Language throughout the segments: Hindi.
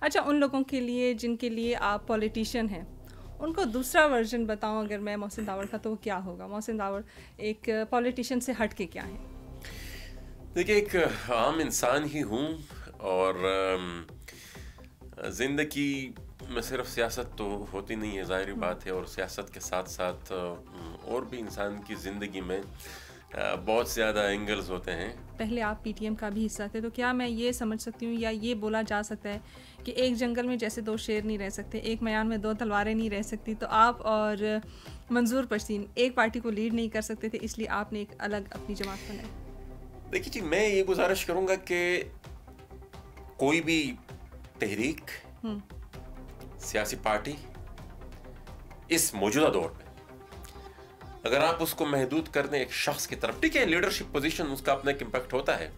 अच्छा, उन लोगों के लिए जिनके लिए आप पॉलिटिशियन हैं, उनको दूसरा वर्जन बताऊं अगर मैं मोहसिन दावड़ का, तो वो क्या होगा? मोहसिन दावड़ एक पॉलिटिशियन से हट के क्या है? देखिए, एक आम इंसान ही हूँ और ज़िंदगी में सिर्फ सियासत तो होती नहीं है, ज़ाहिर बात है। और सियासत के साथ साथ और भी इंसान की ज़िंदगी में बहुत ज़्यादा एंगल्स होते हैं। पहले आप पीटीएम का भी हिस्सा थे, तो क्या मैं ये समझ सकती हूँ या ये बोला जा सकता है कि एक जंगल में जैसे दो शेर नहीं रह सकते, एक म्यान में दो तलवारें नहीं रह सकती, तो आप और मंजूर परसीन एक पार्टी को लीड नहीं कर सकते थे, इसलिए आपने एक अलग अपनी जमात बनाई? देखिए जी, मैं ये गुजारिश करूँगा कि कोई भी तहरीक, सियासी पार्टी इस मौजूदा दौर में अगर आप उसको महदूद कर दें एक शख्स की तरफ, ठीक है, लीडरशिप पोजीशन उसका अपना एक इम्पैक्ट होता है,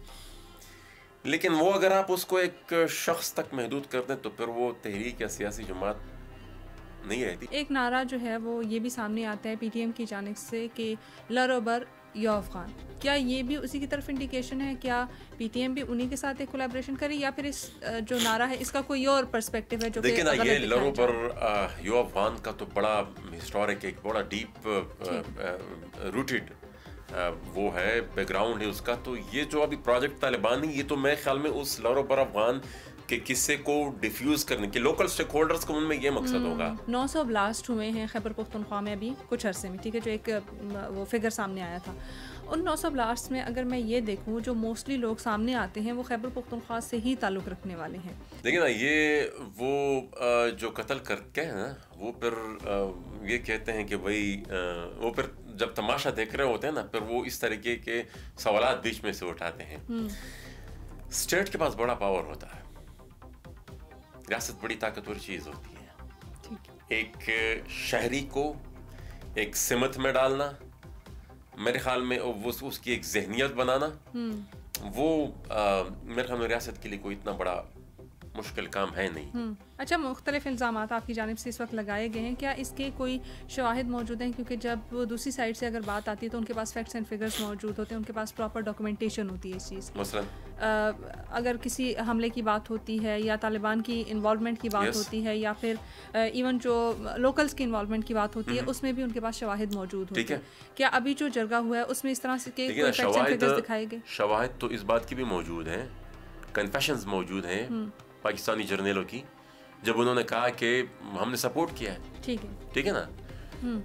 लेकिन वो अगर आप उसको एक शख्स तक महदूद कर दें तो फिर वो तहरीक या सियासी जमात नहीं रहती। एक नारा जो है वो ये भी सामने आता है पीटीएम की जानिब से कि लरोबर या अफगान, क्या ये भी उसी की तरफ इंडिकेशन है? क्या पीटीएम भी उन्हीं के साथ एक कोलैबोरेशन करे, या फिर इस जो नारा है इसका कोई और पर्सपेक्टिव है जो देखिए ना, ये गलत लरोबर दिखाया जा रहा है? यो अफगान का तो बड़ा हिस्टोरिक, एक बड़ा डीप रूटेड वो है, बैकग्राउंड है उसका। तो ये जो अभी प्रोजेक्ट तालिबान है, ये तो मेरे ख्याल में उस लरोबर अफगान के किस्से को डिफ्यूज करने के लोकल स्टेक होल्डर्स का उनमें ये मकसद होगा। 900 ब्लास्ट हुए हैं खैबर पख्तूनख्वा में अभी कुछ अरसे में, ठीक है, जो एक वो फिगर सामने आया था। उन 900 ब्लास्ट में अगर मैं ये देखूं, जो मोस्टली लोग सामने आते हैं वो खैबर पख्तूनख्वा से ही ताल्लुक़ रखने वाले हैं। देखिए ना, ये वो जो कत्ल करते हैं ना, वो फिर ये कहते हैं कि भाई वो फिर जब तमाशा देख रहे होते हैं ना, फिर वो इस तरीके के सवालात बीच में से उठाते हैं। स्टेट के पास बड़ा पावर होता है, रियासत बड़ी ताकतवर चीज़ होती है। एक शहरी को एक सिमत में डालना, मेरे ख्याल में वो उसकी एक जहनियत बनाना, वो मेरे ख्याल में रियासत के लिए कोई इतना बड़ा मुश्किल काम है नहीं। अच्छा, मुख्तलिफ इल्ज़ामात आपकी जानिब से इस वक्त लगाए गए हैं, क्या इसके कोई शवाहिद मौजूद हैं? क्योंकि जब दूसरी साइड से अगर बात आती है तो उनके पास फैक्ट्स एंड फिगर्स मौजूद होते हैं, उनके पास प्रॉपर डॉक्यूमेंटेशन होती है इस चीज़ की। मसलन अगर किसी हमले की बात होती है या तालिबान की इन्वॉल्वमेंट की बात होती है, या फिर इवन जो लोकल्स की इन्वॉल्वमेंट की बात होती है, उसमें भी उनके पास शवाहिद मौजूद होते हैं। क्या अभी जो जरगा हुआ है उसमें इस तरह से के कोई फैक्ट्स एंड फिगर्स दिखाए गए? शवाहिद तो इस बात की भी मौजूद हैं, कन्फेशंस मौजूद हैं पाकिस्तानी जर्नलों की, जब उन्होंने कहा कि हमने सपोर्ट किया है। ठीक है ना,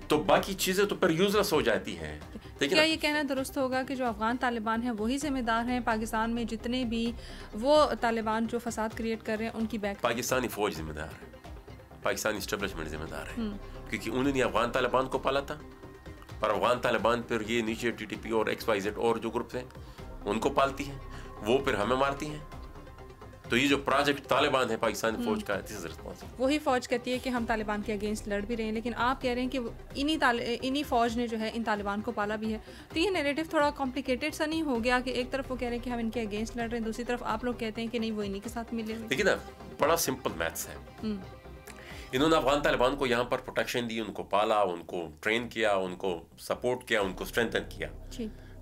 तो बाकी चीजें तो फिर यूजलेस हो जाती हैं। क्या ये कहना दुरुस्त होगा कि जो अफगान तालिबान है वही जिम्मेदार हैं पाकिस्तान में जितने भी वो तालिबान जो फसाद क्रिएट कर रहे हैं उनकी बैक? पाकिस्तानी फौज जिम्मेदार है, पाकिस्तानी एस्टेब्लिशमेंट जिम्मेदार है, क्योंकि उन्होंने अफगान तालिबान को पाला था। और अफगान तालिबान फिर ये नीचे टीटीपी और XYZ और जो ग्रुप्स हैं उनको पालती है, वो फिर हमें मारती हैं। तो ये जो प्रोजेक्ट तालिबान है पाकिस्तानी फौज का, दिस इज रिस्पांसिबल। वही फौज कहती है कि हम तालिबान के अगेंस्ट लड़ भी रहे हैं, लेकिन आप कह रहे हैं कि इन्हीं फौज ने जो है इन तालिबान को पाला भी है। तो ये नैरेटिव थोड़ा कॉम्प्लिकेटेड सा नहीं हो गया कि एक तरफ वो कह रहे हैं कि हम इनके अगेंस्ट लड़ रहे हैं, दूसरी तरफ आप लोग कहते हैं कि नहीं, वो इन्हीं के साथ मिले हुए? देखिए ना, बड़ा सिंपल मैथ्स है। इन्होंने अफगान तालिबान को यहाँ पर प्रोटेक्शन दी, उनको पाला, उनको ट्रेन किया, उनको सपोर्ट किया, उनको स्ट्रेंथन किया।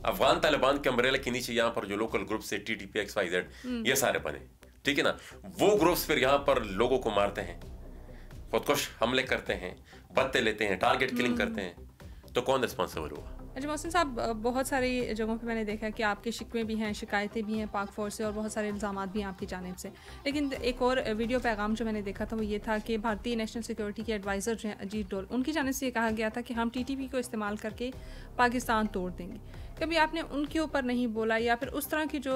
अफगान तालिबान के अम्ब्रेला के नीचे यहाँ पर जो लोकल ग्रुप है TTP XYZ ये सारे बने, ठीक है ना। वो ग्रुप्स फिर यहाँ पर लोगों को मारते हैं, खुदकुश हमले करते हैं, बत्ते लेते हैं, टारगेट किलिंग करते हैं, तो कौन रिस्पॉन्सिबल हुआ? अच्छा मोहसिन साहब, बहुत सारी जगहों पे मैंने देखा कि आपके शिकवे भी हैं, शिकायतें भी हैं पाक फौज से, और बहुत सारे इल्ज़ामात भी हैं आपकी जानिब से। लेकिन एक और वीडियो पैगाम जो मैंने देखा था वो ये था कि भारतीय नेशनल सिक्योरिटी के एडवाइज़र जो हैं अजीत डोल, उनकी जानिब से ये कहा गया था कि हम TTP को इस्तेमाल करके पाकिस्तान तोड़ देंगे। कभी आपने उनके ऊपर नहीं बोला, या फिर उस तरह की जो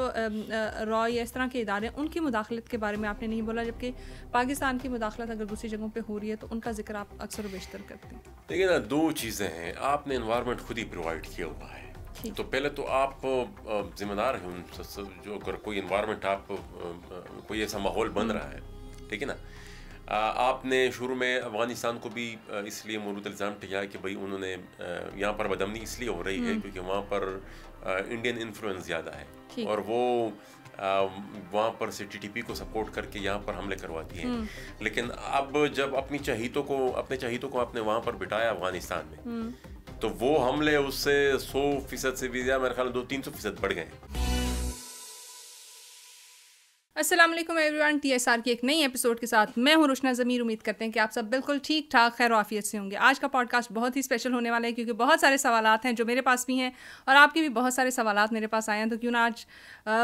रॉ या इस तरह के इदारे उनकी मुदाखलत के बारे में आपने नहीं बोला, जबकि पाकिस्तान की मुदाखलत अगर दूसरी जगहों पे हो रही है तो उनका जिक्र आप अक्सर बेशतर करते हैं? देखिए ना, दो चीज़ें हैं। आपने इन्वायरमेंट खुद ही प्रोवाइड किया हुआ है, तो पहले तो आप जिम्मेदार हैं उन जो, अगर कोई इन्वायरमेंट आप कोई ऐसा माहौल बन रहा है, ठीक है ना। आपने शुरू में अफगानिस्तान को भी इसलिए मुरूद इल्ज़ाम किया कि भाई उन्होंने यहाँ पर बदमनी इसलिए हो रही है क्योंकि वहाँ पर इंडियन इन्फ्लुएंस ज़्यादा है, और वो वहाँ पर से TTP को सपोर्ट करके यहाँ पर हमले करवाती है। लेकिन अब जब अपने चहीतों को आपने वहाँ पर बिठाया अफगानिस्तान में, तो वो हमले उससे 100% से भी ज़्यादा, मेरे ख्याल 200-300% बढ़ गए। अस्सलाम वालेकुम एवरीवन, TSR की एक नई एपिसोड के साथ मैं हूं रुशना ज़मीर। उम्मीद करते हैं कि आप सब बिल्कुल ठीक ठाक खैर आफियत से होंगे। आज का पॉडकास्ट बहुत ही स्पेशल होने वाला है क्योंकि बहुत सारे सवालात हैं जो मेरे पास भी हैं और आपके भी बहुत सारे सवालात मेरे पास आए हैं। तो क्यों ना आज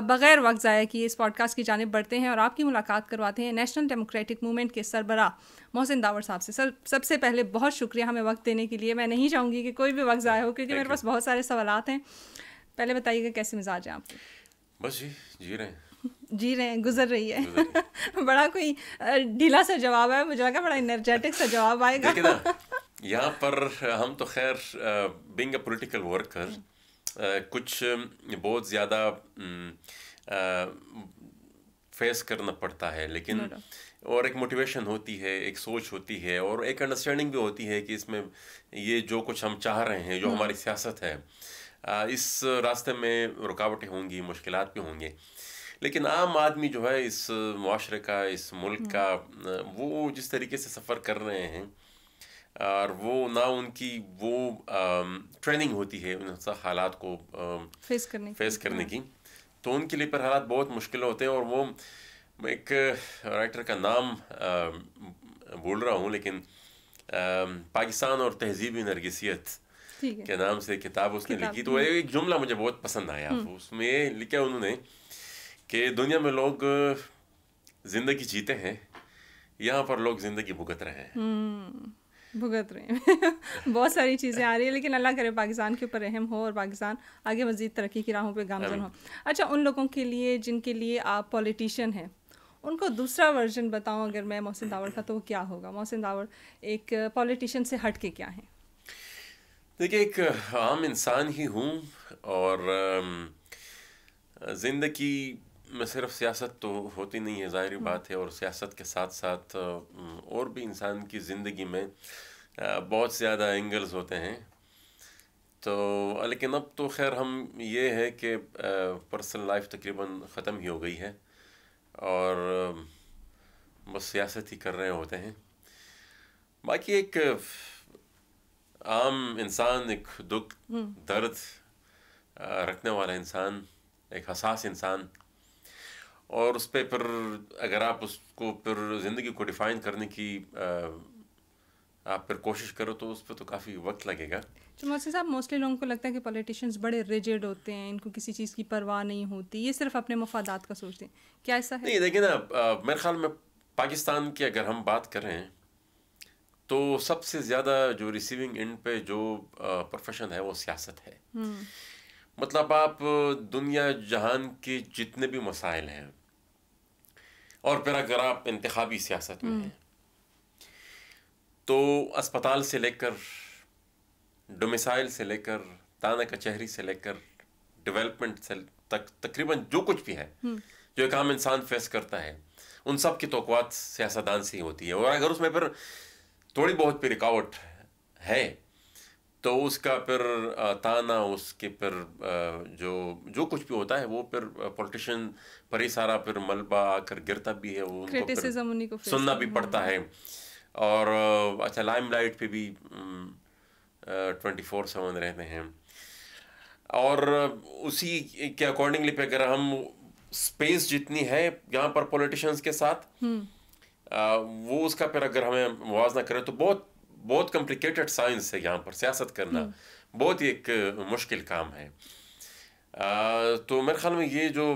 बग़ैर वक्त ज़ाया किए इस पॉडकास्ट की जानिब बढ़ते हैं और आपकी मुलाकात करवाते हैं नेशनल डेमोक्रेटिक मूवमेंट के सरबराह मोहसिन दावर साहब से। सर, सबसे पहले बहुत शुक्रिया हमें वक्त देने के लिए। मैं नहीं चाहूँगी कि कोई भी वक्त ज़ाया हो क्योंकि मेरे पास बहुत सारे सवालात हैं। पहले बताइएगा कैसे मिजाज है आपके? बस जी रहे हैं गुजर रही है। बड़ा कोई ढीला सा जवाब है, मुझे लगा बड़ा एनर्जेटिक सा जवाब आएगा। देखिए ना, यहाँ पर हम तो खैर बीइंग अ पॉलिटिकल वर्कर कुछ बहुत ज़्यादा फेस करना पड़ता है, लेकिन और एक मोटिवेशन होती है, एक सोच होती है और एक अंडरस्टैंडिंग भी होती है कि इसमें ये जो कुछ हम चाह रहे हैं, जो हमारी सियासत है, इस रास्ते में रुकावटें होंगी, मुश्किलात भी होंगे, लेकिन आम आदमी जो है इस मुआशरे का, इस मुल्क का, वो जिस तरीके से सफ़र कर रहे हैं और वो ना उनकी वो ट्रेनिंग होती है उन सब हालात को फेस करने की, तो उनके लिए पर हालात बहुत मुश्किल होते हैं। और वो एक राइटर का नाम भूल रहा हूँ, लेकिन पाकिस्तान और तहजीब नरगिसियत के नाम से किताब उसने लिखी, तो एक जुमला मुझे बहुत पसंद आया। उसमें लिखा उन्होंने कि दुनिया में लोग जिंदगी जीते हैं, यहाँ पर लोग जिंदगी भुगत रहे हैं। बहुत सारी चीज़ें आ रही है, लेकिन अल्लाह करे पाकिस्तान के ऊपर रहम हो और पाकिस्तान आगे मज़ीद तरक्की की राहों पे गामज़न हो। अच्छा, उन लोगों के लिए जिनके लिए आप पॉलिटिशियन हैं, उनको दूसरा वर्जन बताऊं अगर मैं मोहसिन दावर का, तो वो क्या होगा? मोहसिन दावर एक पॉलिटिशियन से हट के क्या है? देखिए, एक आम इंसान ही हूँ और ज़िंदगी में सिर्फ सियासत तो होती नहीं है, ज़ाहिर बात है, और सियासत के साथ साथ और भी इंसान की ज़िंदगी में बहुत ज़्यादा एंगल्स होते हैं। तो लेकिन अब तो खैर हम ये है कि पर्सनल लाइफ तकरीबन ख़त्म ही हो गई है और बस सियासत ही कर रहे होते हैं। बाकी एक आम इंसान, एक दुख दर्द रखने वाला इंसान, एक हसास इंसान, और उस पर फिर अगर आप उसको फिर ज़िंदगी को डिफ़ाइन करने की आप फिर कोशिश करो तो उस पर तो काफ़ी वक्त लगेगा। तो मोहसिन साहब, मोस्टली लोगों को लगता है कि पॉलिटिशियंस बड़े रिजिड होते हैं, इनको किसी चीज़ की परवाह नहीं होती, ये सिर्फ अपने मफादात का सोचते हैं, क्या ऐसा है? नहीं, देखिए ना, मेरे ख्याल में पाकिस्तान की अगर हम बात करें तो सबसे ज़्यादा जो रिसीविंग एंड पे जो प्रोफेशन है वो सियासत है। मतलब आप दुनिया जहान के जितने भी मसाइल हैं, और फिर अगर आप इंतखाबी सियासत में हैं, तो अस्पताल से लेकर डोमिसाइल से लेकर ताना कचहरी से लेकर डेवलपमेंट से तक तकरीबन जो कुछ भी है जो एक आम इंसान फेस करता है, उन सब की तौक़ुआत सियासतदान से ही होती है। और अगर उसमें फिर थोड़ी बहुत भी रुकावट है तो उसका फिर ताना, उसके फिर जो कुछ भी होता है वो फिर पॉलिटिशियन पर ही सारा फिर मलबा आकर गिरता भी है, वो उनको फिर सुनना भी पड़ता है। और अच्छा, लाइमलाइट पे भी 24/7 रहते हैं, और उसी के अकॉर्डिंगली पे अगर हम स्पेस जितनी है यहाँ पर पॉलिटिशियंस के साथ वो उसका फिर अगर हमें मुवाजना करें तो बहुत बहुत कॉम्प्लिकेटेड साइंस है यहाँ पर सियासत करना, बहुत ही एक मुश्किल काम है। तो मेरे ख्याल में ये जो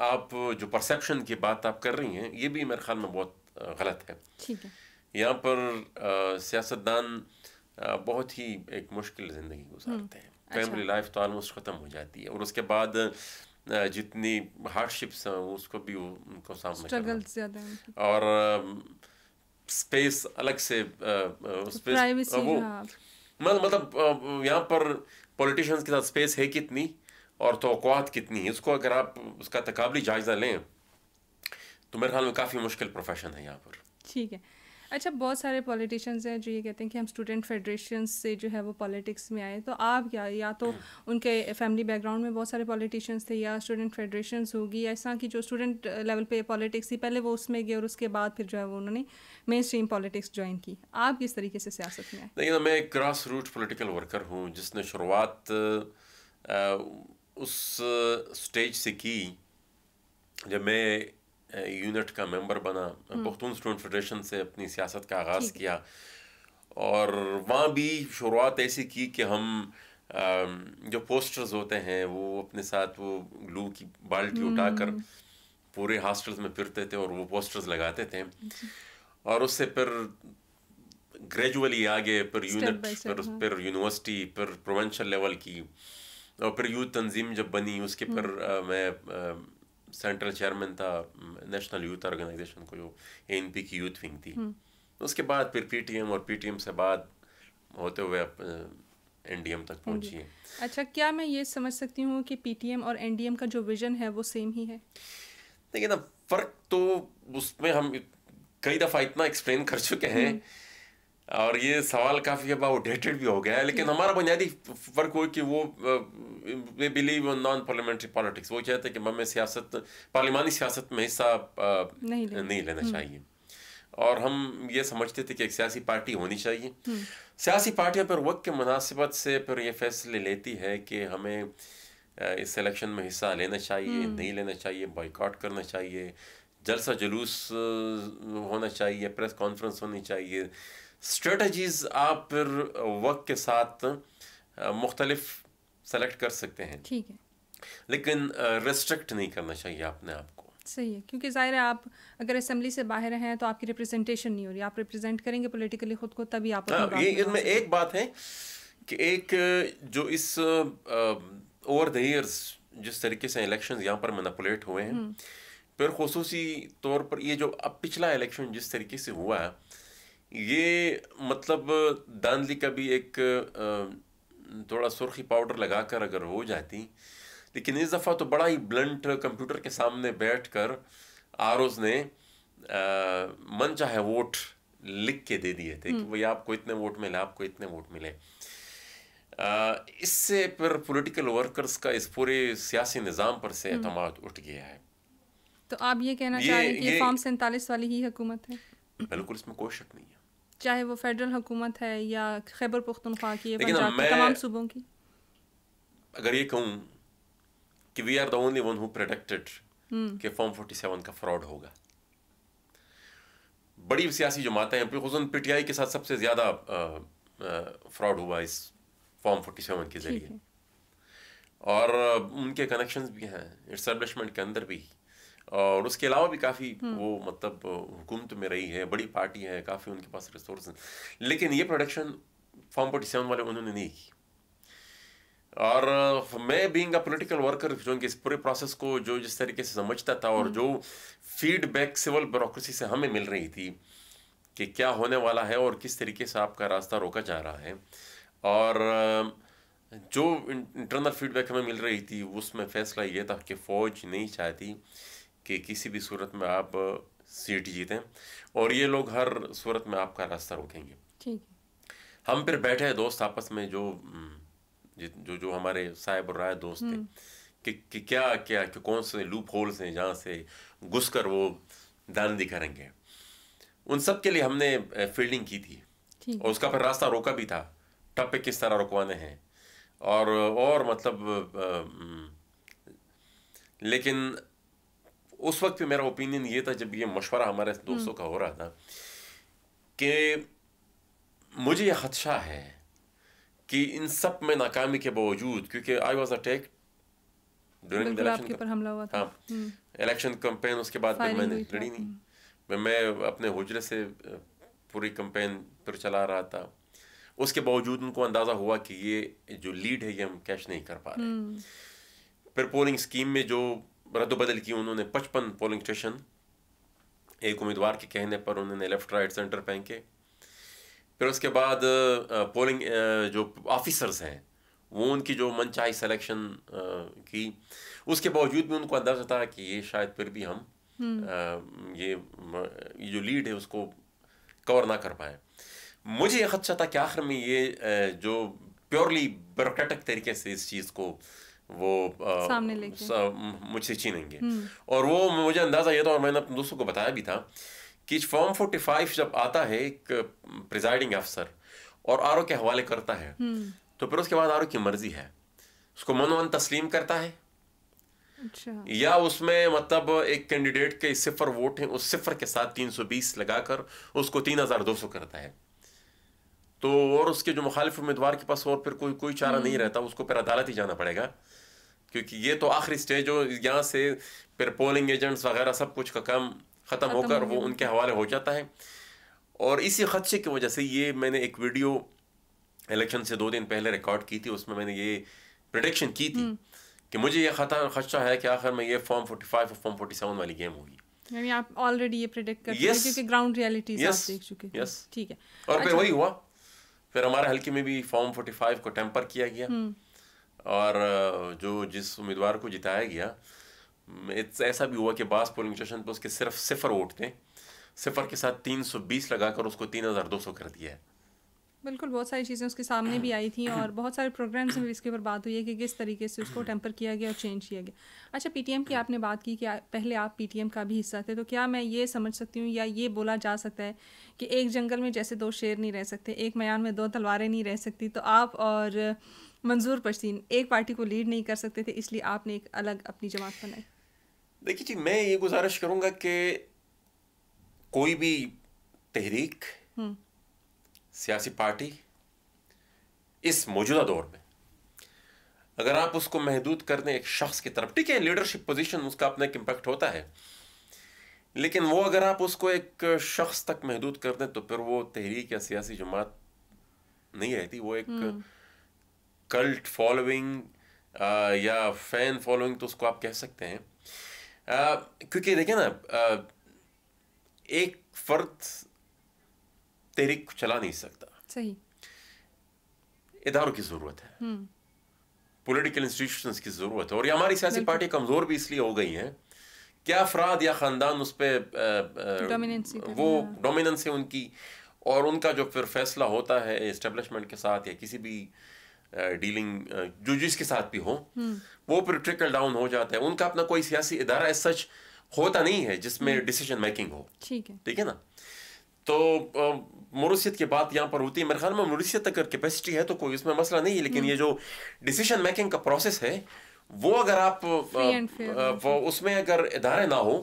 आप जो परसेप्शन की बात आप कर रही हैं, ये भी मेरे ख्याल में बहुत गलत है। ठीक है, यहाँ पर सियासतदान बहुत ही एक मुश्किल ज़िंदगी गुजारते हैं। फैमिली लाइफ तो ऑलमोस्ट ख़त्म हो जाती है और उसके बाद जितनी हार्डशिप्स हैं उसको भी उनको सामना करना, और स्पेस अलग से स्पेस वो मतलब यहाँ पर पॉलिटिशियंस के साथ स्पेस है कितनी और तौक़ुआत कितनी है, उसको अगर आप उसका तकाबली जायज़ा लें तो मेरे ख्याल में काफ़ी मुश्किल प्रोफेशन है यहाँ पर। ठीक है। अच्छा, बहुत सारे पॉलिटिशियंस हैं जो ये कहते हैं कि हम स्टूडेंट फेडरेशन से जो है वो पॉलिटिक्स में आए, तो आप क्या, या तो उनके फैमिली बैकग्राउंड में बहुत सारे पॉलिटिशियंस थे या स्टूडेंट फेडरेशंस होगी, ऐसा कि जो स्टूडेंट लेवल पे पॉलिटिक्स थी पहले वो उसमें गए और उसके बाद फिर जो है वो उन्होंने मेन स्ट्रीम पॉलिटिक्स ज्वाइन की, आप किस तरीके से सियासत में आए? देखिए, मैं एक ग्रास रूट पॉलिटिकल वर्कर हूँ जिसने शुरुआत उस स्टेज से की जब मैं यूनिट का मेंबर बना, पख्तून स्टूडेंट फेडरेशन से अपनी सियासत का आगाज़ किया, और वहाँ भी शुरुआत ऐसी की कि हम जो पोस्टर्स होते हैं वो अपने साथ वो ग्लू की बाल्टी उठाकर पूरे हॉस्टल्स में फिरते थे और वो पोस्टर्स लगाते थे, और उससे फिर ग्रेजुअली आगे फिर यूनिट, फिर यूनिवर्सिटी, फिर प्रोविंशियल लेवल की, और फिर यूथ तंजीम जब बनी उसके फिर मैं सेंट्रल चेयरमैन था नेशनल यूथ ऑर्गेनाइजेशन को, जो ANP की यूथ विंग थी। उसके बाद फिर PTM, और PTM से बाद होते हुए NDM तक पहुंची है। अच्छा, क्या मैं ये समझ सकती हूँ कि PTM और NDM का जो विजन है वो सेम ही है? देखिए ना, फ़र्क तो उसमें हम कई दफ़ा इतना एक्सप्लेन कर चुके हैं, और ये सवाल काफ़ी अब आउटडेटेड भी हो गया है, लेकिन हमारा बुनियादी फ़र्क हो कि वो वे बिलीव नॉन पार्लियामेंट्री पॉलिटिक्स। वो चाहते हैं कि हमें सियासत, पार्लिमानी सियासत में हिस्सा नहीं लेना चाहिए, और हम ये समझते थे कि एक सियासी पार्टी होनी चाहिए। सियासी पार्टियां पर वक्त के मुनासिबत से फिर ये फैसले लेती है कि हमें इस इलेक्शन में हिस्सा लेना चाहिए, नहीं लेना चाहिए, बॉयकॉट करना चाहिए, जलसा जुलूस होना चाहिए, प्रेस कॉन्फ्रेंस होनी चाहिए। स्ट्रेटजीज आप फिर वक्त के साथ मुख्तलिफ सेलेक्ट कर सकते हैं, ठीक है, लेकिन रेस्ट्रिक्ट नहीं करना चाहिए अपने आप को। सही है, क्योंकि ज़ाहिर है आप अगर असेंबली से बाहर हैं तो आपकी रिप्रेजेंटेशन नहीं हो रही, आप रिप्रेजेंट करेंगे पॉलिटिकली खुद को, तभी आप ये इसमें एक बात है कि एक जो इस ओवर द ईयर्स जिस तरीके से इलेक्शन यहाँ पर मैनिपुलेट हुए हैं, फिर खुसूसी तौर पर ये जो अब पिछला इलेक्शन जिस तरीके से हुआ है, ये मतलब धांधली का भी एक थोड़ा सुर्खी पाउडर लगाकर अगर हो जाती, लेकिन इस दफ़ा तो बड़ा ही ब्लंट कंप्यूटर के सामने बैठकर आरोज ने मन चाहे वोट लिख के दे दिए थे कि भाई आपको इतने वोट मिले, आपको इतने वोट मिले। इससे फिर पॉलिटिकल वर्कर्स का इस पूरे सियासी निज़ाम पर से एतमाद उठ गया है। तो आप ये कहना चाह रहे हैं कि ये फॉर्म 47 वाली ही हुकूमत है? बिल्कुल, इसमें कोई शक नहीं है, चाहे वो फेडरल हुकूमत है या खैबर पख्तूनख्वा की, पंजाब के तमाम सूबों की। अगर ये कहूँ कि we are the only one who predicted कि फॉर्म 47 का फ्रॉड होगा, बड़ी सियासी जमातें हैं, खुसूसन PTI के साथ सबसे ज़्यादा फ्रॉड हुआ इस फॉर्म 47 के ज़रिए, और उनके कनेक्शंस भी हैं एस्टेब्लिशमेंट के अंदर भी, और उसके अलावा भी काफ़ी वो मतलब हुकूमत में रही है, बड़ी पार्टी है, काफ़ी उनके पास रिसोर्स हैं, लेकिन ये प्रोडक्शन फॉर्म 47 वाले उन्होंने नहीं की। और मैं बीइंग अ पॉलिटिकल वर्कर जो इस पूरे प्रोसेस को जो जिस तरीके से समझता था, और जो फीडबैक सिविल ब्यूरोक्रेसी से हमें मिल रही थी कि क्या होने वाला है और किस तरीके से आपका रास्ता रोका जा रहा है, और जो इंटरनल फीडबैक हमें मिल रही थी उसमें फैसला ये था कि फ़ौज नहीं चाहती कि किसी भी सूरत में आप सीट जीतें, और ये लोग हर सूरत में आपका रास्ता रोकेंगे। ठीक है, हम फिर बैठे हैं दोस्त आपस में, जो हमारे साहिब और राय दोस्त थे, कि क्या क्या कि कौन से लूप होल्स हैं जहाँ से घुसकर वो दांधी करेंगे। उन सब के लिए हमने फील्डिंग की थी, और उसका फिर रास्ता रोका भी था, टप्पे किस तरह रुकवाने हैं, और मतलब लेकिन उस वक्त पे मेरा ओपिनियन ये था, जब ये मशवरा हमारे दोस्तों का हो रहा था, कि मुझे ये खदशा है कि इन सब में नाकामी के बावजूद, क्योंकि I was attacked during the election, पर हमला हुआ था, इलेक्शन कैंपेन, उसके बाद फिर मैंने लड़ी नहीं, मैं अपने हुजरे से पूरी कैंपेन पर चला रहा था, उसके बावजूद उनको अंदाज़ा हुआ कि ये जो लीड है ये हम कैश नहीं कर पा रहे। फिर पोलिंग स्कीम में जो रद्द-बदल की उन्होंने, 55 पोलिंग स्टेशन एक उम्मीदवार के कहने पर उन्होंने लेफ्ट राइट सेंटर फेंके। फिर उसके बाद पोलिंग जो ऑफिसर्स हैं वो उनकी जो मनचाही सिलेक्शन की, उसके बावजूद भी उनको अंदाज़ा था कि ये शायद फिर भी हम ये जो लीड है उसको कवर ना कर पाए। मुझे ये खदशा था कि आखिर में ये जो प्योरली ब्यूरोक्रेटिक तरीके से इस चीज़ को वो सामने लेके मुझसे छीनेंगे, और वो मुझे अंदाज़ा ये था, और मैंने अपने दोस्तों को बताया भी था, कि फॉर्म 45 जब आता है एक प्रिजाइडिंग अफसर और आरओ के हवाले करता है, तो फिर उसके बाद आरओ की मर्जी है, उसको मनोन तस्लीम करता है अच्छा। या उसमें मतलब एक कैंडिडेट के 0 वोट हैं, उस 0 के साथ 320 लगाकर उसको 3200 करता है। तो और उसके जो मुखालिफ उम्मीदवार के पास और फिर कोई चारा नहीं रहता, उसको फिर अदालत ही जाना पड़ेगा, क्योंकि ये तो आखिरी स्टेज हो, यहाँ से फिर पोलिंग एजेंट्स वगैरह सब कुछ का काम ख़त्म होकर वो उनके हवाले हो जाता है। और इसी खदशे की वजह से ये मैंने एक वीडियो इलेक्शन से 2 दिन पहले रिकॉर्ड की थी, उसमें मैंने ये प्रेडिक्शन की थी कि मुझे ये खदशा है कि आखिर में ये फॉर्म 45 और फॉर्म 47 वाली गेम होगी। यानी आप ऑलरेडी ये प्रेडिक्ट करते हैं क्योंकि ग्राउंड रियलिटीज आप देख चुके हैं। ठीक है। और फिर वही हुआ, फिर हमारे हल्के में भी फॉर्म 45 को टेम्पर किया गया और जिस उम्मीदवार को जिताया गया, ऐसा भी हुआ कि बास पोलिंग स्टेशन पर उसके सिर्फ 0 वोट थे, 0 के साथ 320 लगाकर उसको 3200 कर दिया है। बिल्कुल, बहुत सारी चीज़ें उसके सामने भी आई थी और बहुत सारे प्रोग्राम्स में भी इसके ऊपर बात हुई है कि किस तरीके से उसको टेम्पर किया गया और चेंज किया गया। अच्छा, पीटीएम की आपने बात की कि पहले आप पीटीएम का भी हिस्सा थे, तो क्या मैं ये समझ सकती हूँ या ये बोला जा सकता है कि एक जंगल में जैसे 2 शेर नहीं रह सकते, एक मैदान में 2 तलवारें नहीं रह सकती, तो आप और मंजूर परसीन एक पार्टी को लीड नहीं कर सकते थे, इसलिए आपने एक अलग अपनी जमात बनाई? देखिए जी, मैं ये गुजारिश करूँगा कि कोई भी तहरीक, सियासी पार्टी इस मौजूदा दौर में अगर आप उसको महदूद कर दें एक शख्स की तरफ, ठीक है लीडरशिप पोजीशन उसका अपना एक इम्पैक्ट होता है, लेकिन वो अगर आप उसको एक शख्स तक महदूद कर दें तो फिर वो तहरीक या सियासी जमात नहीं रहती, वो एक कल्ट फॉलोइंग या फैन फॉलोइंग तो उसको आप कह सकते हैं। क्योंकि देखिए ना, एक फर्द तहरीक चला नहीं सकता, सही, इदारों की जरूरत है, पॉलिटिकल इंस्टीट्यूशंस की जरूरत है। और ये हमारी सियासी पार्टी कमजोर भी इसलिए हो गई है कि अफराद या खानदान उस पर वो डोमिनेंस है उनकी, और उनका जो फिर फैसला होता है एस्टेब्लिशमेंट के साथ या किसी भी डीलिंग जो जिसके साथ भी हो, वो फिर ट्रिकल डाउन हो जाता है। उनका अपना कोई सियासी इदारा एज सच होता नहीं है जिसमें डिसीजन मेकिंग हो। ठीक है ना। तो मुरुसियत की बात यहाँ पर होती है। मेरे ख्याल में मुरुसियत अगर कैपेसिटी है तो कोई इसमें मसला नहीं है, लेकिन ये जो डिसीजन मेकिंग का प्रोसेस है वो अगर आप वो उसमें अगर इदारे ना हो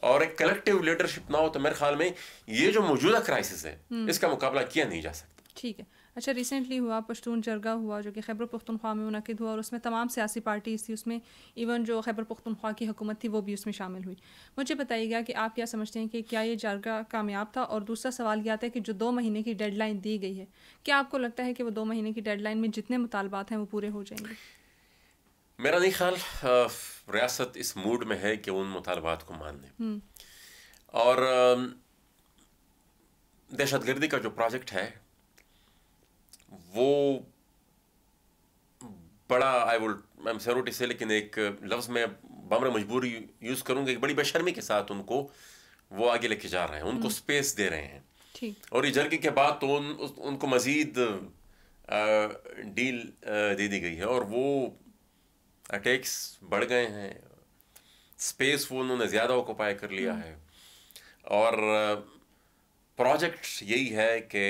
और एक कलेक्टिव लीडरशिप ना हो तो मेरे ख्याल में ये जो मौजूदा क्राइसिस है इसका मुकाबला किया नहीं जा सकता। ठीक है। अच्छा, रिसेंटली हुआ पश्तून जरगा हुआ जो कि खैबर पख्तूनख्वा में मुनक़िद हुआ और उसमें तमाम सियासी पार्टीज़ थी, उसमें इवन जो खैबर पख्तूनख्वा की हुकूमत थी वो भी उसमें शामिल हुई। मुझे बताइएगा कि आप क्या समझते हैं कि क्या ये जरगा कामयाब था? और दूसरा सवाल ये आता है कि जो 2 महीने की डेडलाइन दी गई है, क्या आपको लगता है कि वो 2 महीने की डेडलाइन में जितने मुतालबात हैं वो पूरे हो जाएंगे? मेरा नहीं ख्याल रियासत इस मूड में है कि उन मुतालबात को मान लें। और दहशतगर्दी का जो प्रोजेक्ट है वो बड़ा आई एम सॉरी टू से, लेकिन एक लफ्ज़ में बम्र मजबूरी यूज़ करूँगा, एक बड़ी बेशर्मी के साथ उनको वो आगे लेके जा रहे हैं, उनको स्पेस दे रहे हैं। और ये जर्गे के बाद तो उनको मज़ीद डील दे दी गई है और वो अटैक्स बढ़ गए हैं, स्पेस वो उन्होंने ज़्यादा ऑक्युपाई कर लिया है। और प्रोजेक्ट यही है कि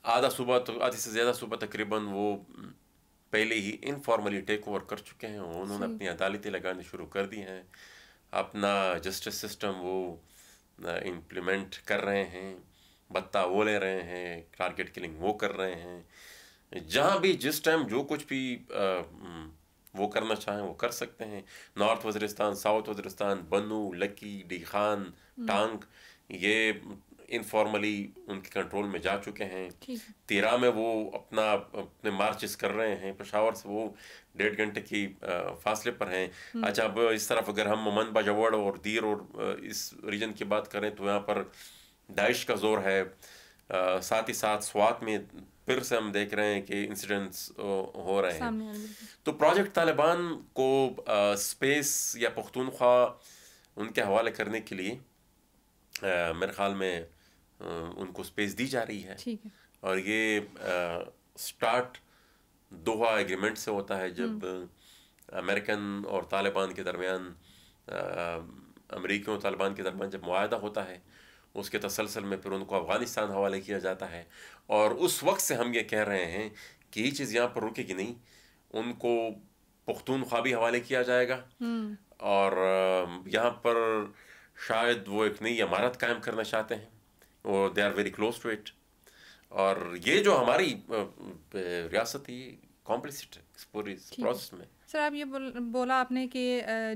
आधे से ज़्यादा सूबा तकरीबन वो पहले ही इनफॉर्मली टेक ओवर कर चुके हैं। उन्होंने अपनी अदालतें लगाने शुरू कर दी हैं, अपना जस्टिस सिस्टम वो इम्प्लीमेंट कर रहे हैं, बत्ता वो ले रहे हैं, टारगेट किलिंग वो कर रहे हैं। जहाँ भी जिस टाइम जो कुछ भी वो करना चाहें वो कर सकते हैं। नॉर्थ वज़ीरिस्तान, साउथ वज़ीरिस्तान, बनू, लकी, डी खान, टांग, ये इनफॉर्मली उनके कंट्रोल में जा चुके हैं। तीरा में वो अपने मार्चेस कर रहे हैं, पेशावर से वो 1.5 घंटे की फासले पर हैं। अच्छा, अब इस तरफ अगर हम मोमन बाजावड़ और दीर और इस रीजन की बात करें तो यहाँ पर दाइश का जोर है। साथ ही साथ स्वात में फिर से हम देख रहे हैं कि इंसिडेंट्स हो रहे हैं। तो प्रोजेक्ट तालिबान को स्पेस या पख्तूनख्वा उनके हवाले करने के लिए मेरे ख्याल में उनको स्पेस दी जा रही है। और ये स्टार्ट दोहा एग्रीमेंट से होता है, जब अमेरिकन और तालिबान के दरमियान, अमेरिकी और तालिबान के दरमियान जब मुआहदा होता है, उसके तसलसल में फिर उनको अफ़गानिस्तान हवाले किया जाता है। और उस वक्त से हम ये कह रहे हैं कि ये चीज़ यहाँ पर रुकेगी नहीं, उनको पुख्तूनख्वा भी हवाले किया जाएगा, और यहाँ पर शायद वो एक नई इमारत कायम करना चाहते हैं, और they are very close to it. और ये जो हमारी रियासत ही कॉम्प्लिसिट है इस पूरी प्रोसेस में। सर आप ये बोला आपने कि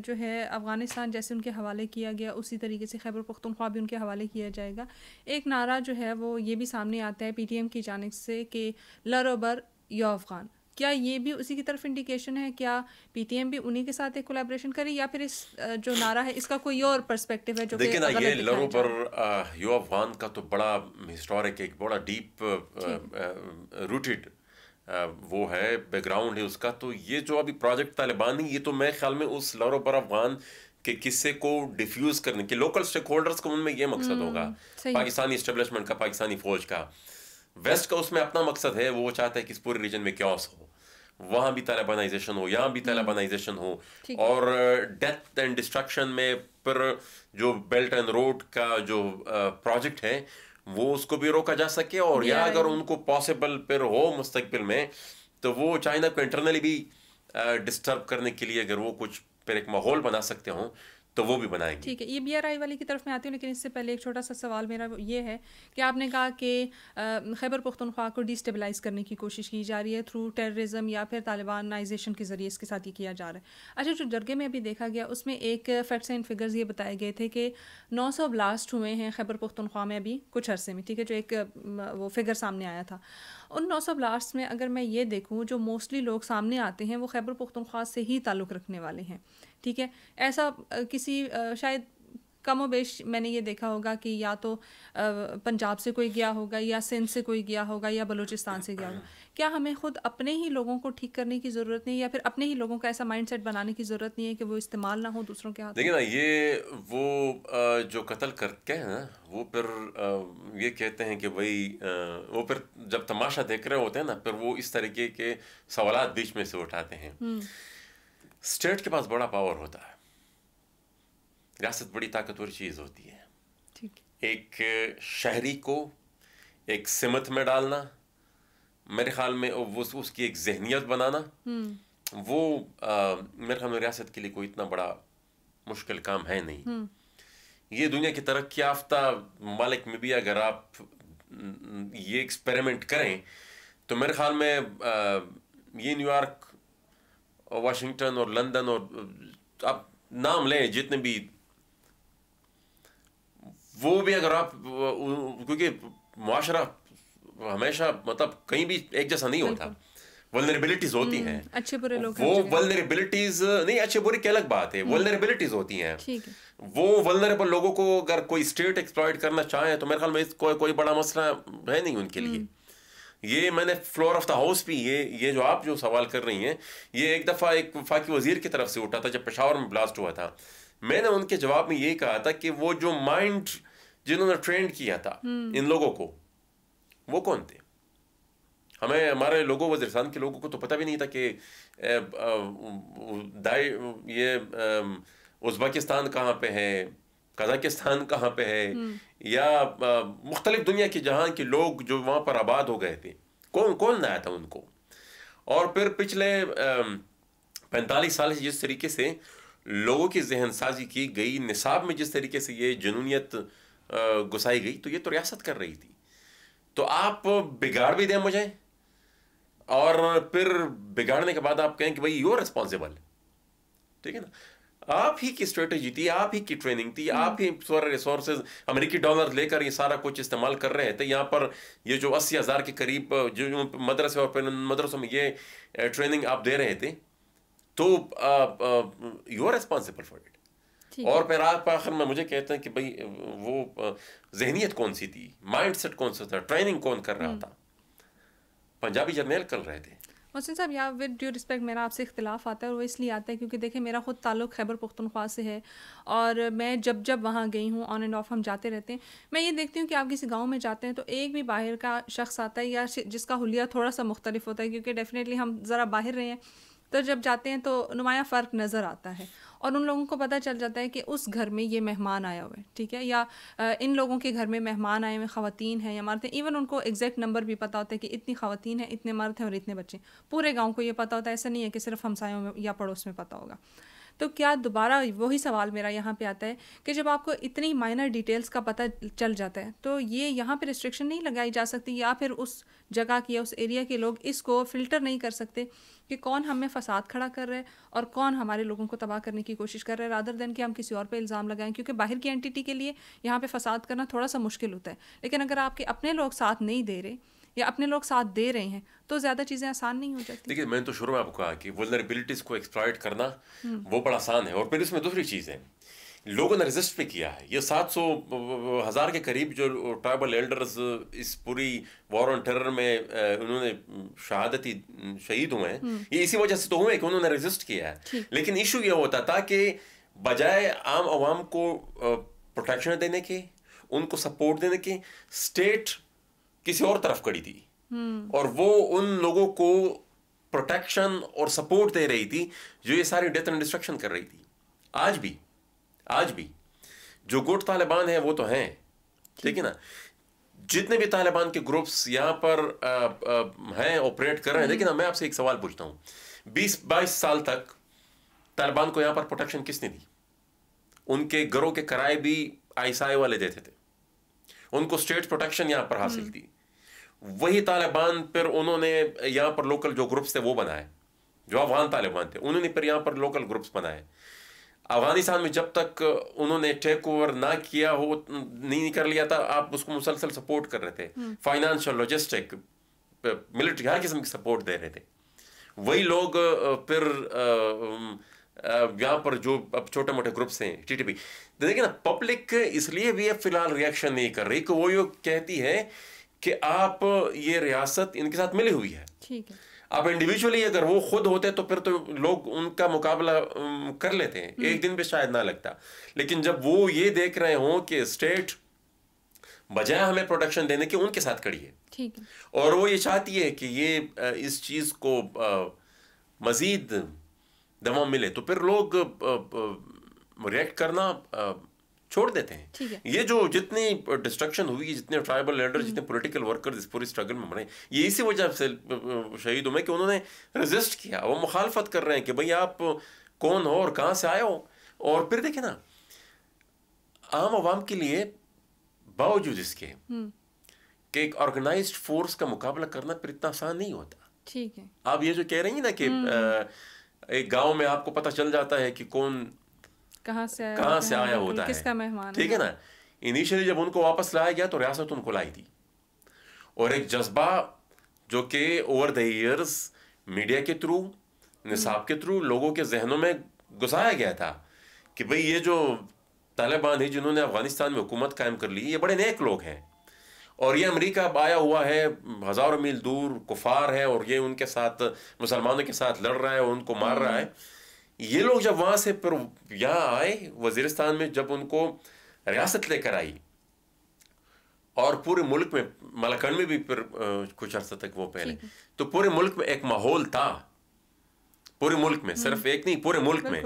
जो है अफ़गानिस्तान जैसे उनके हवाले किया गया उसी तरीके से खैबर पख्तूनख्वा भी उनके हवाले किया जाएगा। एक नारा जो है वो ये भी सामने आता है पीटीएम की जानिब से कि लरोबर या अफ़गान, क्या ये भी उसी की तरफ इंडिकेशन है? क्या पीटीएम भी उन्हीं के साथ एक कोलैबोरेशन करे, या फिर इस जो नारा है इसका कोई और पर्सपेक्टिव है जो देखिए ना, ये लरोबर या अफ़गान का तो बड़ा हिस्टोरिक, एक बड़ा डीप रूटेड वो है, बैकग्राउंड है उसका। तो ये जो अभी प्रोजेक्ट तालिबान है, ये तो मेरे ख्याल में उस लरोबर अफ़गान के किस्से को डिफ्यूज करने के लोकल स्टेक होल्डर्स का उनमें ये मकसद होगा, पाकिस्तानी इस्टेब्लिशमेंट का, पाकिस्तानी फौज का। वेस्ट का उसमें अपना मकसद है, वो चाहता है कि इस पूरे रीजन में क्योस हो, वहाँ भी तालिबानाइजेशन हो, यहाँ भी तालिबानाइजेशन हो, और डेथ एंड डिस्ट्रक्शन में पर जो बेल्ट एंड रोड का जो प्रोजेक्ट है वो उसको भी रोका जा सके। और या अगर उनको पॉसिबल फिर हो मुस्तकबिल में, तो वो चाइना को इंटरनली भी डिस्टर्ब करने के लिए अगर वो कुछ फिर एक माहौल बना सकते हों तो वो भी बनाएंगे। ठीक है, ये BRI वाली की तरफ मैं आती हूँ, लेकिन इससे पहले एक छोटा सा सवाल मेरा ये है कि आपने कहा कि खैबर पख्तूनख्वा को डिस्टेबलाइज करने की कोशिश की जा रही है थ्रू टेररिज्म या फिर तालिबानाइजेशन के ज़रिए इसके साथ ये किया जा रहा है। अच्छा, जो जरगे में अभी देखा गया उसमें एक फैक्ट्स एंड फिगर्स ये बताए गए थे कि 900 ब्लास्ट हुए हैं खैबर पख्तूनख्वा में अभी कुछ अरसे में, ठीक है, जो एक वो फिगर सामने आया था। उन 900 ब्लास्ट में अगर मैं ये देखूँ, जो मोस्टली लोग सामने आते हैं वो खैबर पख्तूनख्वा से ही ताल्लुक़ रखने वाले हैं, ठीक है। ऐसा किसी शायद कमोबेश मैंने ये देखा होगा कि या तो पंजाब से कोई गया होगा, या सिंध से कोई गया होगा, या बलूचिस्तान से गया होगा। क्या हमें खुद अपने ही लोगों को ठीक करने की ज़रूरत नहीं, या फिर अपने ही लोगों का ऐसा माइंडसेट बनाने की ज़रूरत नहीं है कि वो इस्तेमाल ना हो दूसरों के हाथ? देखिए ना, ये वो जो कत्ल करते हैं ना, वो फिर ये कहते हैं कि भाई वो फिर जब तमाशा देख रहे होते हैं ना, फिर वो इस तरीके के सवालात बीच में से उठाते हैं। स्टेट के पास बड़ा पावर होता है, रियासत बड़ी ताकतवर चीज़ होती है। ठीक। एक शहरी को एक सिमत में डालना, मेरे ख्याल में वो उसकी एक जहनियत बनाना, वो मेरे ख्याल में रियासत के लिए कोई इतना बड़ा मुश्किल काम है नहीं। ये दुनिया की तरक्की याफ्ता ममालिक में भी अगर आप ये एक्सपेरिमेंट करें तो मेरे ख्याल में ये न्यूयॉर्क और वाशिंगटन और लंदन और आप नाम लें जितने भी, वो भी अगर आप, क्योंकि मुआशरा हमेशा मतलब कहीं भी एक जैसा नहीं होता, वल्नरेबिलिटीज होती हैं, अच्छे बुरे लोग, वो वल्नरेबिलिटीज नहीं, अच्छे बुरे की अलग बात है, वल्नरेबिलिटीज होती हैं। वो वल्नरेबल लोगों को अगर कोई स्टेट एक्सप्लॉइट करना चाहे तो मेरे ख्याल में कोई बड़ा मसला है नहीं उनके लिए। ये मैंने फ्लोर ऑफ द हाउस भी ये जो आप जो सवाल कर रही हैं, ये एक दफ़ा एक वफाकी वजीर की तरफ से उठा था जब पेशावर में ब्लास्ट हुआ था। मैंने उनके जवाब में यही कहा था कि वो जो माइंड जिन्होंने ट्रेंड किया था इन लोगों को, वो कौन थे? हमें हमारे लोगों, वज़ीरिस्तान के लोगों को तो पता भी नहीं था कि ये उज़्बेकिस्तान कहाँ पे है, कज़ाकिस्तान कहाँ पे है, या मुख्तलिफ दुनिया की जहां के लोग जो वहाँ पर आबाद हो गए थे, कौन लाया था उनको। और फिर पिछले 45 साल से जिस तरीके से लोगों की जहन साजी की गई, निसाब में जिस तरीके से ये जुनूनियत घुसाई गई, तो ये तो रियासत कर रही थी। तो आप बिगाड़ भी दें मुझे, और फिर बिगाड़ने के बाद आप कहें कि भाई यू आर रिस्पॉन्सिबल, ठीक है ना। आप ही की स्ट्रेटेजी थी, आप ही की ट्रेनिंग थी, आप ही सारे रिसोर्सेज अमेरिकी डॉलर लेकर ये सारा कुछ इस्तेमाल कर रहे थे। यहाँ पर ये जो 80,000 के करीब जो मदरसे और मदरसों में ये ट्रेनिंग आप दे रहे थे, तो you are responsible for it. और फिर आप आखिर में मुझे कहते हैं कि भाई वो जहनियत कौन सी थी, माइंड सेट कौन सा था, ट्रेनिंग कौन कर रहा था? पंजाबी जर्नल कर रहे थे। मोहसिन साहब, यहाँ विद ड्यू रिस्पेक्ट मेरा आपसे इख्तिलाफ आता है, और वो इसलिए आता है क्योंकि देखिए मेरा खुद ताल्लुक़ खैबर पख्तूनख्वा से है, और मैं जब वहाँ गई हूँ, ऑन एंड ऑफ हम जाते रहते हैं। मैं ये देखती हूँ कि आप किसी गांव में जाते हैं तो एक भी बाहर का शख्स आता है, या जिसका हुलिया थोड़ा सा मुख्तलिफ होता है, क्योंकि डेफिनेटली हम ज़रा बाहर रहे हैं, तो जब जाते हैं तो नुमाया फ़र्क नज़र आता है। और उन लोगों को पता चल जाता है कि उस घर में ये मेहमान आया हुआ है, ठीक है, या इन लोगों के घर में मेहमान आए हुए ख़वातीन हैं या मर्द हैं, इवन उनको एग्जैक्ट नंबर भी पता होता है कि इतनी ख़वातीन हैं, इतने मर्द हैं और इतने बच्चे, पूरे गाँव को ये पता होता है, ऐसा नहीं है कि सिर्फ हमसायों में या पड़ोस में पता होगा। तो क्या दोबारा वही सवाल मेरा यहाँ पे आता है कि जब आपको इतनी माइनर डिटेल्स का पता चल जाता है तो ये यहाँ पे रिस्ट्रिक्शन नहीं लगाई जा सकती, या फिर उस जगह की या उस एरिया के लोग इसको फ़िल्टर नहीं कर सकते कि कौन हमें फसाद खड़ा कर रहा है और कौन हमारे लोगों को तबाह करने की कोशिश कर रहा है, रादर देन कि हम किसी और पे इल्ज़ाम लगाएं, क्योंकि बाहर की एंटिटी के लिए यहाँ पे फसाद करना थोड़ा सा मुश्किल होता है, लेकिन अगर आपके अपने लोग साथ नहीं दे रहे या अपने लोग साथ दे रहे हैं तो ज़्यादा चीज़ें आसान नहीं हो जाती। देखिए, मैंने तो शुरू में आपको कहा कि वल्नरेबिलिटीज़ को एक्सप्लॉइट करना वो बड़ा आसान है, और फिर इसमें दूसरी चीज़ है, लोगों ने रेजिस्ट भी किया है। ये 700,000 के करीब जो ट्राइबल एल्डर्स इस पूरी वॉर ऑन टेरर में उन्होंने शहीद हुए हैं, ये इसी वजह से तो हुए कि उन्होंने रेजिस्ट किया है। लेकिन इशू ये होता था कि बजाय आम आवाम को प्रोटेक्शन देने के, उनको सपोर्ट देने के, स्टेट किसी और तरफ खड़ी थी और वो उन लोगों को प्रोटेक्शन और सपोर्ट दे रही थी जो ये सारी डेथ एंड डिस्ट्रक्शन कर रही थी। आज भी जो गुट तालिबान है वो तो हैं, ठीक है ना। जितने भी तालिबान के ग्रुप्स यहाँ पर हैं, ऑपरेट कर रहे हैं, लेकिन मैं आपसे एक सवाल पूछता हूँ, 20-22 साल तक तालिबान को यहाँ पर प्रोटेक्शन किसने दी? उनके घरों के किराए भी आईएसआई वाले देते थे, उनको स्टेट प्रोटेक्शन यहाँ पर हासिल थी। वही तालिबान फिर उन्होंने यहाँ पर लोकल जो ग्रुप्स थे वो बनाए, जो अफगान तालिबान थे, उन्होंने फिर यहाँ पर लोकल ग्रुप्स बनाए। अफगानिस्तान में जब तक उन्होंने टेक ओवर ना किया हो, नहीं कर लिया था, आप उसको मुसलसल सपोर्ट कर रहे थे, फाइनेंशियल, लॉजिस्टिक, मिलिट्री, हर किस्म की सपोर्ट दे रहे थे। वही लोग फिर यहाँ पर जो अब छोटे मोटे ग्रुप्स हैं, टीटीपी, देखिए ना, पब्लिक इसलिए भी अब फिलहाल रिएक्शन नहीं कर रही कि वो ये कहती है कि आप ये रियासत इनके साथ मिली हुई है, ठीक है। अब इंडिविजुअली अगर वो खुद होते तो फिर तो लोग उनका मुकाबला कर लेते हैं, एक दिन भी शायद ना लगता। लेकिन जब वो ये देख रहे हों कि स्टेट बजाय हमें प्रोटेक्शन देने के उनके साथ खड़ी है, ठीक है, और वो ये चाहती है कि ये इस चीज को मजीद दवा मिले, तो फिर लोग रिएक्ट करना छोड़ देते हैं। ये जो जितनी डिस्ट्रक्शन हुई, जितने ट्राइबल लीडर, जितने पॉलिटिकल वर्कर्स इस पूरी स्ट्रगल में मरे, ये इसी वजह से शहीद हुए कि उन्होंने रेजिस्ट किया। वो मुखालफत कर रहे हैं कि भाई आप कौन हो और कहाँ से आए हो। और फिर देखे ना, आम आवाम के लिए बावजूद इसके कि एक ऑर्गेनाइज्ड फोर्स का मुकाबला करना फिर इतना आसान नहीं होता, ठीक है। आप ये जो कह रही हैं ना कि एक गाँव में आपको पता चल जाता है कि कौन कहाँ से आया होता है, किसका मेहमान, ठीक है ना। इनिशियली जब उनको वापस लाया गया तो रियासत उनको लाई थी, और एक जज्बा जो कि ओवर द ईयर्स मीडिया के थ्रू, निसाब के थ्रू लोगों के जहनों में घुसाया गया था कि भाई ये जो तालिबान है जिन्होंने अफगानिस्तान में हुकूमत कायम कर ली, ये बड़े नेक लोग हैं, और ये अमेरिका आया हुआ है हज़ारों मील दूर, कुफार है, और ये उनके साथ मुसलमानों के साथ लड़ रहा है और उनको मार रहा है। ये लोग जब वहाँ से फिर यहाँ आए वजीरिस्तान में, जब उनको रियासत लेकर आई, और पूरे मुल्क में, मलकन में भी फिर कुछ अर्सा तक वो पहले, तो पूरे मुल्क में एक माहौल था, पूरे मुल्क में, सिर्फ एक नहीं, पूरे मुल्क में।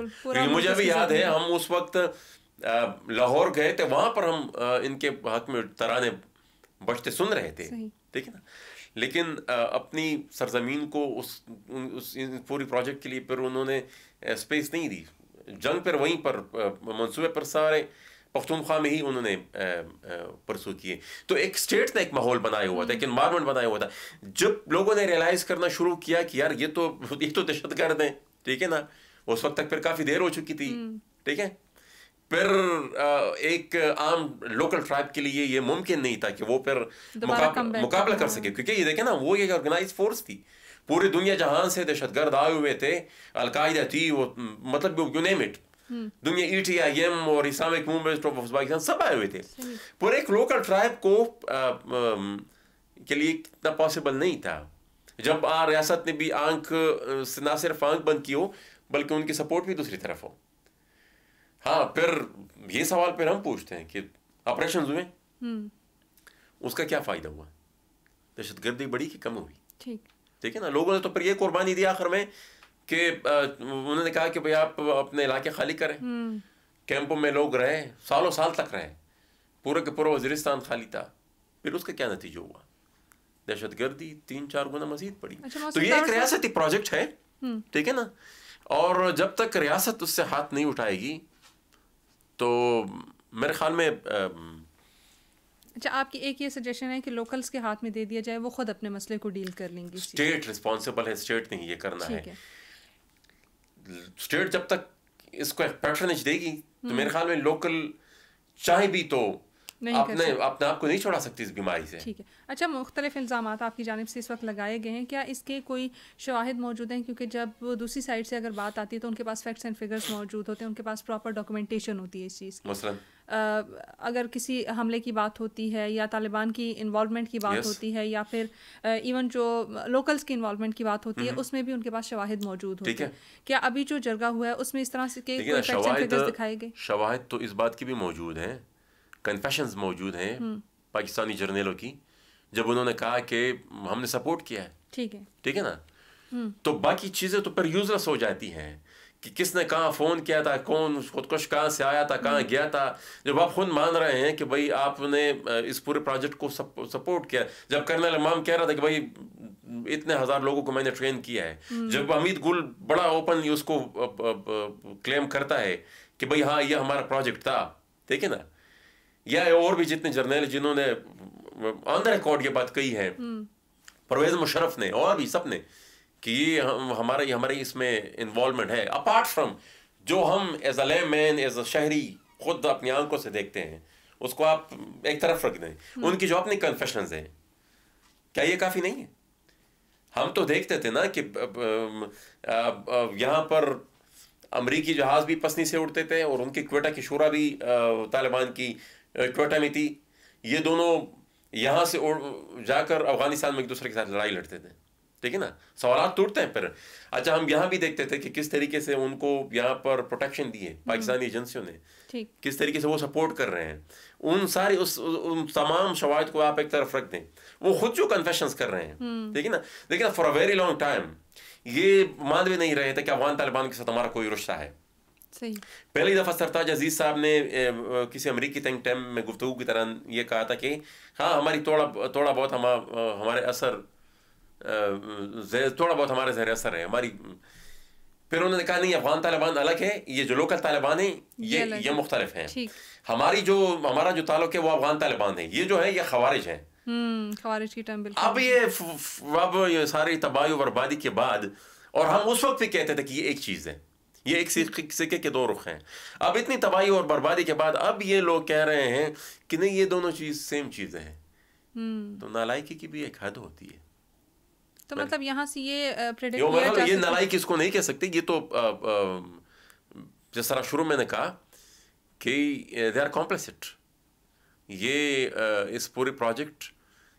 मुझे भी याद है हम उस वक्त लाहौर गए थे, वहाँ पर हम इनके हक में तराने बजते सुन रहे थे, ठीक है ना। लेकिन अपनी सरजमीन को उस पूरी प्रोजेक्ट के लिए फिर उन्होंने स्पेस नहीं दी। जंग पर वहीं पर मंसूबे पर सारे पख्तूनख्वा में ही उन्होंने परसू किए। तो एक स्टेट ने एक माहौल बनाया हुआ था, एक एनवायरनमेंट बनाया हुआ था। जब लोगों ने रियलाइज करना शुरू किया कि यार ये तो दहशतगर्द हैं, ठीक है ना, उस वक्त तक फिर काफ़ी देर हो चुकी थी, ठीक है। फिर एक आम लोकल ट्राइब के लिए ये मुमकिन नहीं था कि वो फिर मुकाबला कर सके, क्योंकि ये देखे ना, वो एक ऑर्गेनाइज फोर्स थी, पूरी दुनिया जहान से दहशतगर्द आए हुए थे, अलकायदा थी, वो मतलब यू नेम इट, दुनिया ETIM और इस्लामिक मूवमेंट ऑफ उज़्बेकिस्तान सब आए हुए थे। पर एक लोकल ट्राइब को के लिए इतना पॉसिबल नहीं था। जब रियासत ने भी आंख से ना सिर्फ आंख बंद की हो, बल्कि उनकी सपोर्ट भी दूसरी तरफ हो। हाँ, फिर ये सवाल फिर हम पूछते हैं कि ऑपरेशन हुए, उसका क्या फायदा हुआ? दहशतगर्दी बढ़ी कि कम हुई? ठीक है ना। लोगों ने तो फिर ये कुर्बानी दी आखिर में कि उन्होंने कहा कि भाई आप अपने इलाके खाली करें, कैंपों में लोग रहे, सालों साल तक रहे, पूरे के पूरा वजीरिस्तान खाली था। फिर उसका क्या नतीजा हुआ? दहशतगर्दी 3-4 गुना मजीद बढ़ी। तो ये एक रियासती प्रोजेक्ट है, ठीक है ना, और जब तक रियासत उससे हाथ नहीं उठाएगी तो मेरे ख्याल में अच्छा, आपकी एक ये सजेशन है कि लोकल्स के हाथ में दे दिया जाए, वो खुद अपने मसले को डील कर लेंगे। स्टेट रिस्पॉन्सिबल है, स्टेट नहीं ये करना है। स्टेट जब तक इसको पैटर्नेज देगी तो मेरे ख्याल में लोकल चाहे भी तो अपने आप को नहीं छोड़ा सकती इस बीमारी से। ठीक है। अच्छा, मुख्तलिफ इल्ज़ामात आपकी जानिब से इस वक्त लगाए गए हैं, क्या इसके कोई शवाहिद मौजूद हैं? क्योंकि जब दूसरी साइड से अगर बात आती है तो उनके पास फैक्ट्स एंड फिगर्स मौजूद होते हैं, उनके पास प्रॉपर डॉक्यूमेंटेशन होती है इस चीज़ की। मसलन अगर किसी हमले की बात होती है या तालिबान की इन्वॉल्वमेंट की बात होती है या फिर इवन जो लोकल्स की इन्वॉल्वमेंट की बात होती है, उसमें भी उनके पास शवाहिद मौजूद होते हैं। क्या अभी जो जरगा हुआ है उसमें इस तरह से के कोई फैक्ट्स एंड फिगर्स दिखाए गए? शवाहिद तो इस बात की भी मौजूद हैं, कन्फेशंस मौजूद हैं पाकिस्तानी जर्नलों की, जब उन्होंने कहा कि हमने सपोर्ट किया है। ठीक है ना। तो बाकी चीज़ें तो पर यूजलेस हो जाती हैं कि किसने कहाँ फ़ोन किया था, कौन खुदकुश कहाँ से आया था, कहाँ गया था। जब आप खुद मान रहे हैं कि भाई आपने इस पूरे प्रोजेक्ट को सपोर्ट किया, जब कर्नल इमाम कह रहा था कि भाई इतने हज़ार लोगों को मैंने ट्रेन किया है, जब हमीद गुल बड़ा ओपनली उसको क्लेम करता है कि भाई हाँ ये हमारा प्रोजेक्ट था, ठीक है ना, या और भी जितने जर्नल जिन्होंने ऑन द रिकॉर्ड ये बात कही है, परवेज मुशर्रफ ने और भी सब ने, कि ये हमारे इसमें इन्वॉल्वमेंट है, अपार्ट फ्रॉम जो हम as a layman, as a शहरी खुद अपनी आंखों से देखते हैं, उसको आप एक तरफ रख दें। उनकी जो अपनी कन्फेशंस हैं, क्या ये काफ़ी नहीं है? हम तो देखते थे ना कि यहाँ पर अमरीकी जहाज भी पसनी से उड़ते थे और उनकी क्वेटा की शूरा भी तालिबान की क्वेटा में थी। ये दोनों यहाँ से जाकर अफगानिस्तान में एक दूसरे के साथ लड़ाई लड़ते थे, ठीक है ना। सवालात टूटते हैं। फिर अच्छा, हम यहाँ भी देखते थे कि किस तरीके से उनको यहाँ पर प्रोटेक्शन दी है पाकिस्तानी एजेंसियों ने, किस तरीके से वो सपोर्ट कर रहे हैं। उन तमाम शवाहिद को आप एक तरफ रख दें, वो खुद जो कन्फेशंस कर रहे हैं, ठीक है ना। देखिए ना, for a very long time ये मान भी नहीं रहे थे कि अफगान तालिबान के साथ हमारा कोई रिश्ता है। सही। पहली दफ़ा सरताज अजीज साहब ने किसी अमरीकी थिंक टैंक में गुफ्तगू की तरह ये कहा था कि हाँ हमारी थोड़ा बहुत हमारे असर थोड़ा बहुत हमारे ज़हर असर है हमारी। फिर उन्होंने कहा नहीं, अफगान तालिबान अलग है, ये जो लोकल तालिबान है ये मुख्तलिफ हैं। हमारा जो ताल्लुक है वो अफगान तालिबान है, ये जो है ये खवारिज है। खवारिज की टर्म। अब ये सारी तबाही और बर्बादी के बाद, और हम उस वक्त भी कहते थे कि ये एक चीज़ है, ये एक सिक्के के दो रुख हैं। अब इतनी तबाही और बर्बादी के बाद अब ये लोग कह रहे हैं कि नहीं ये दोनों चीज़ सेम चीज़ें हैं। तो नालायकी की भी एक हद होती है। तो मतलब यहाँ से ये प्रेडिक्ट किया जा सकता है, ये नालायकी इसको नहीं कह सकते। ये तो जिस तरह शुरू मैंने कहा कि दे आर कॉम्प्लिसिट। ये इस पूरे प्रोजेक्ट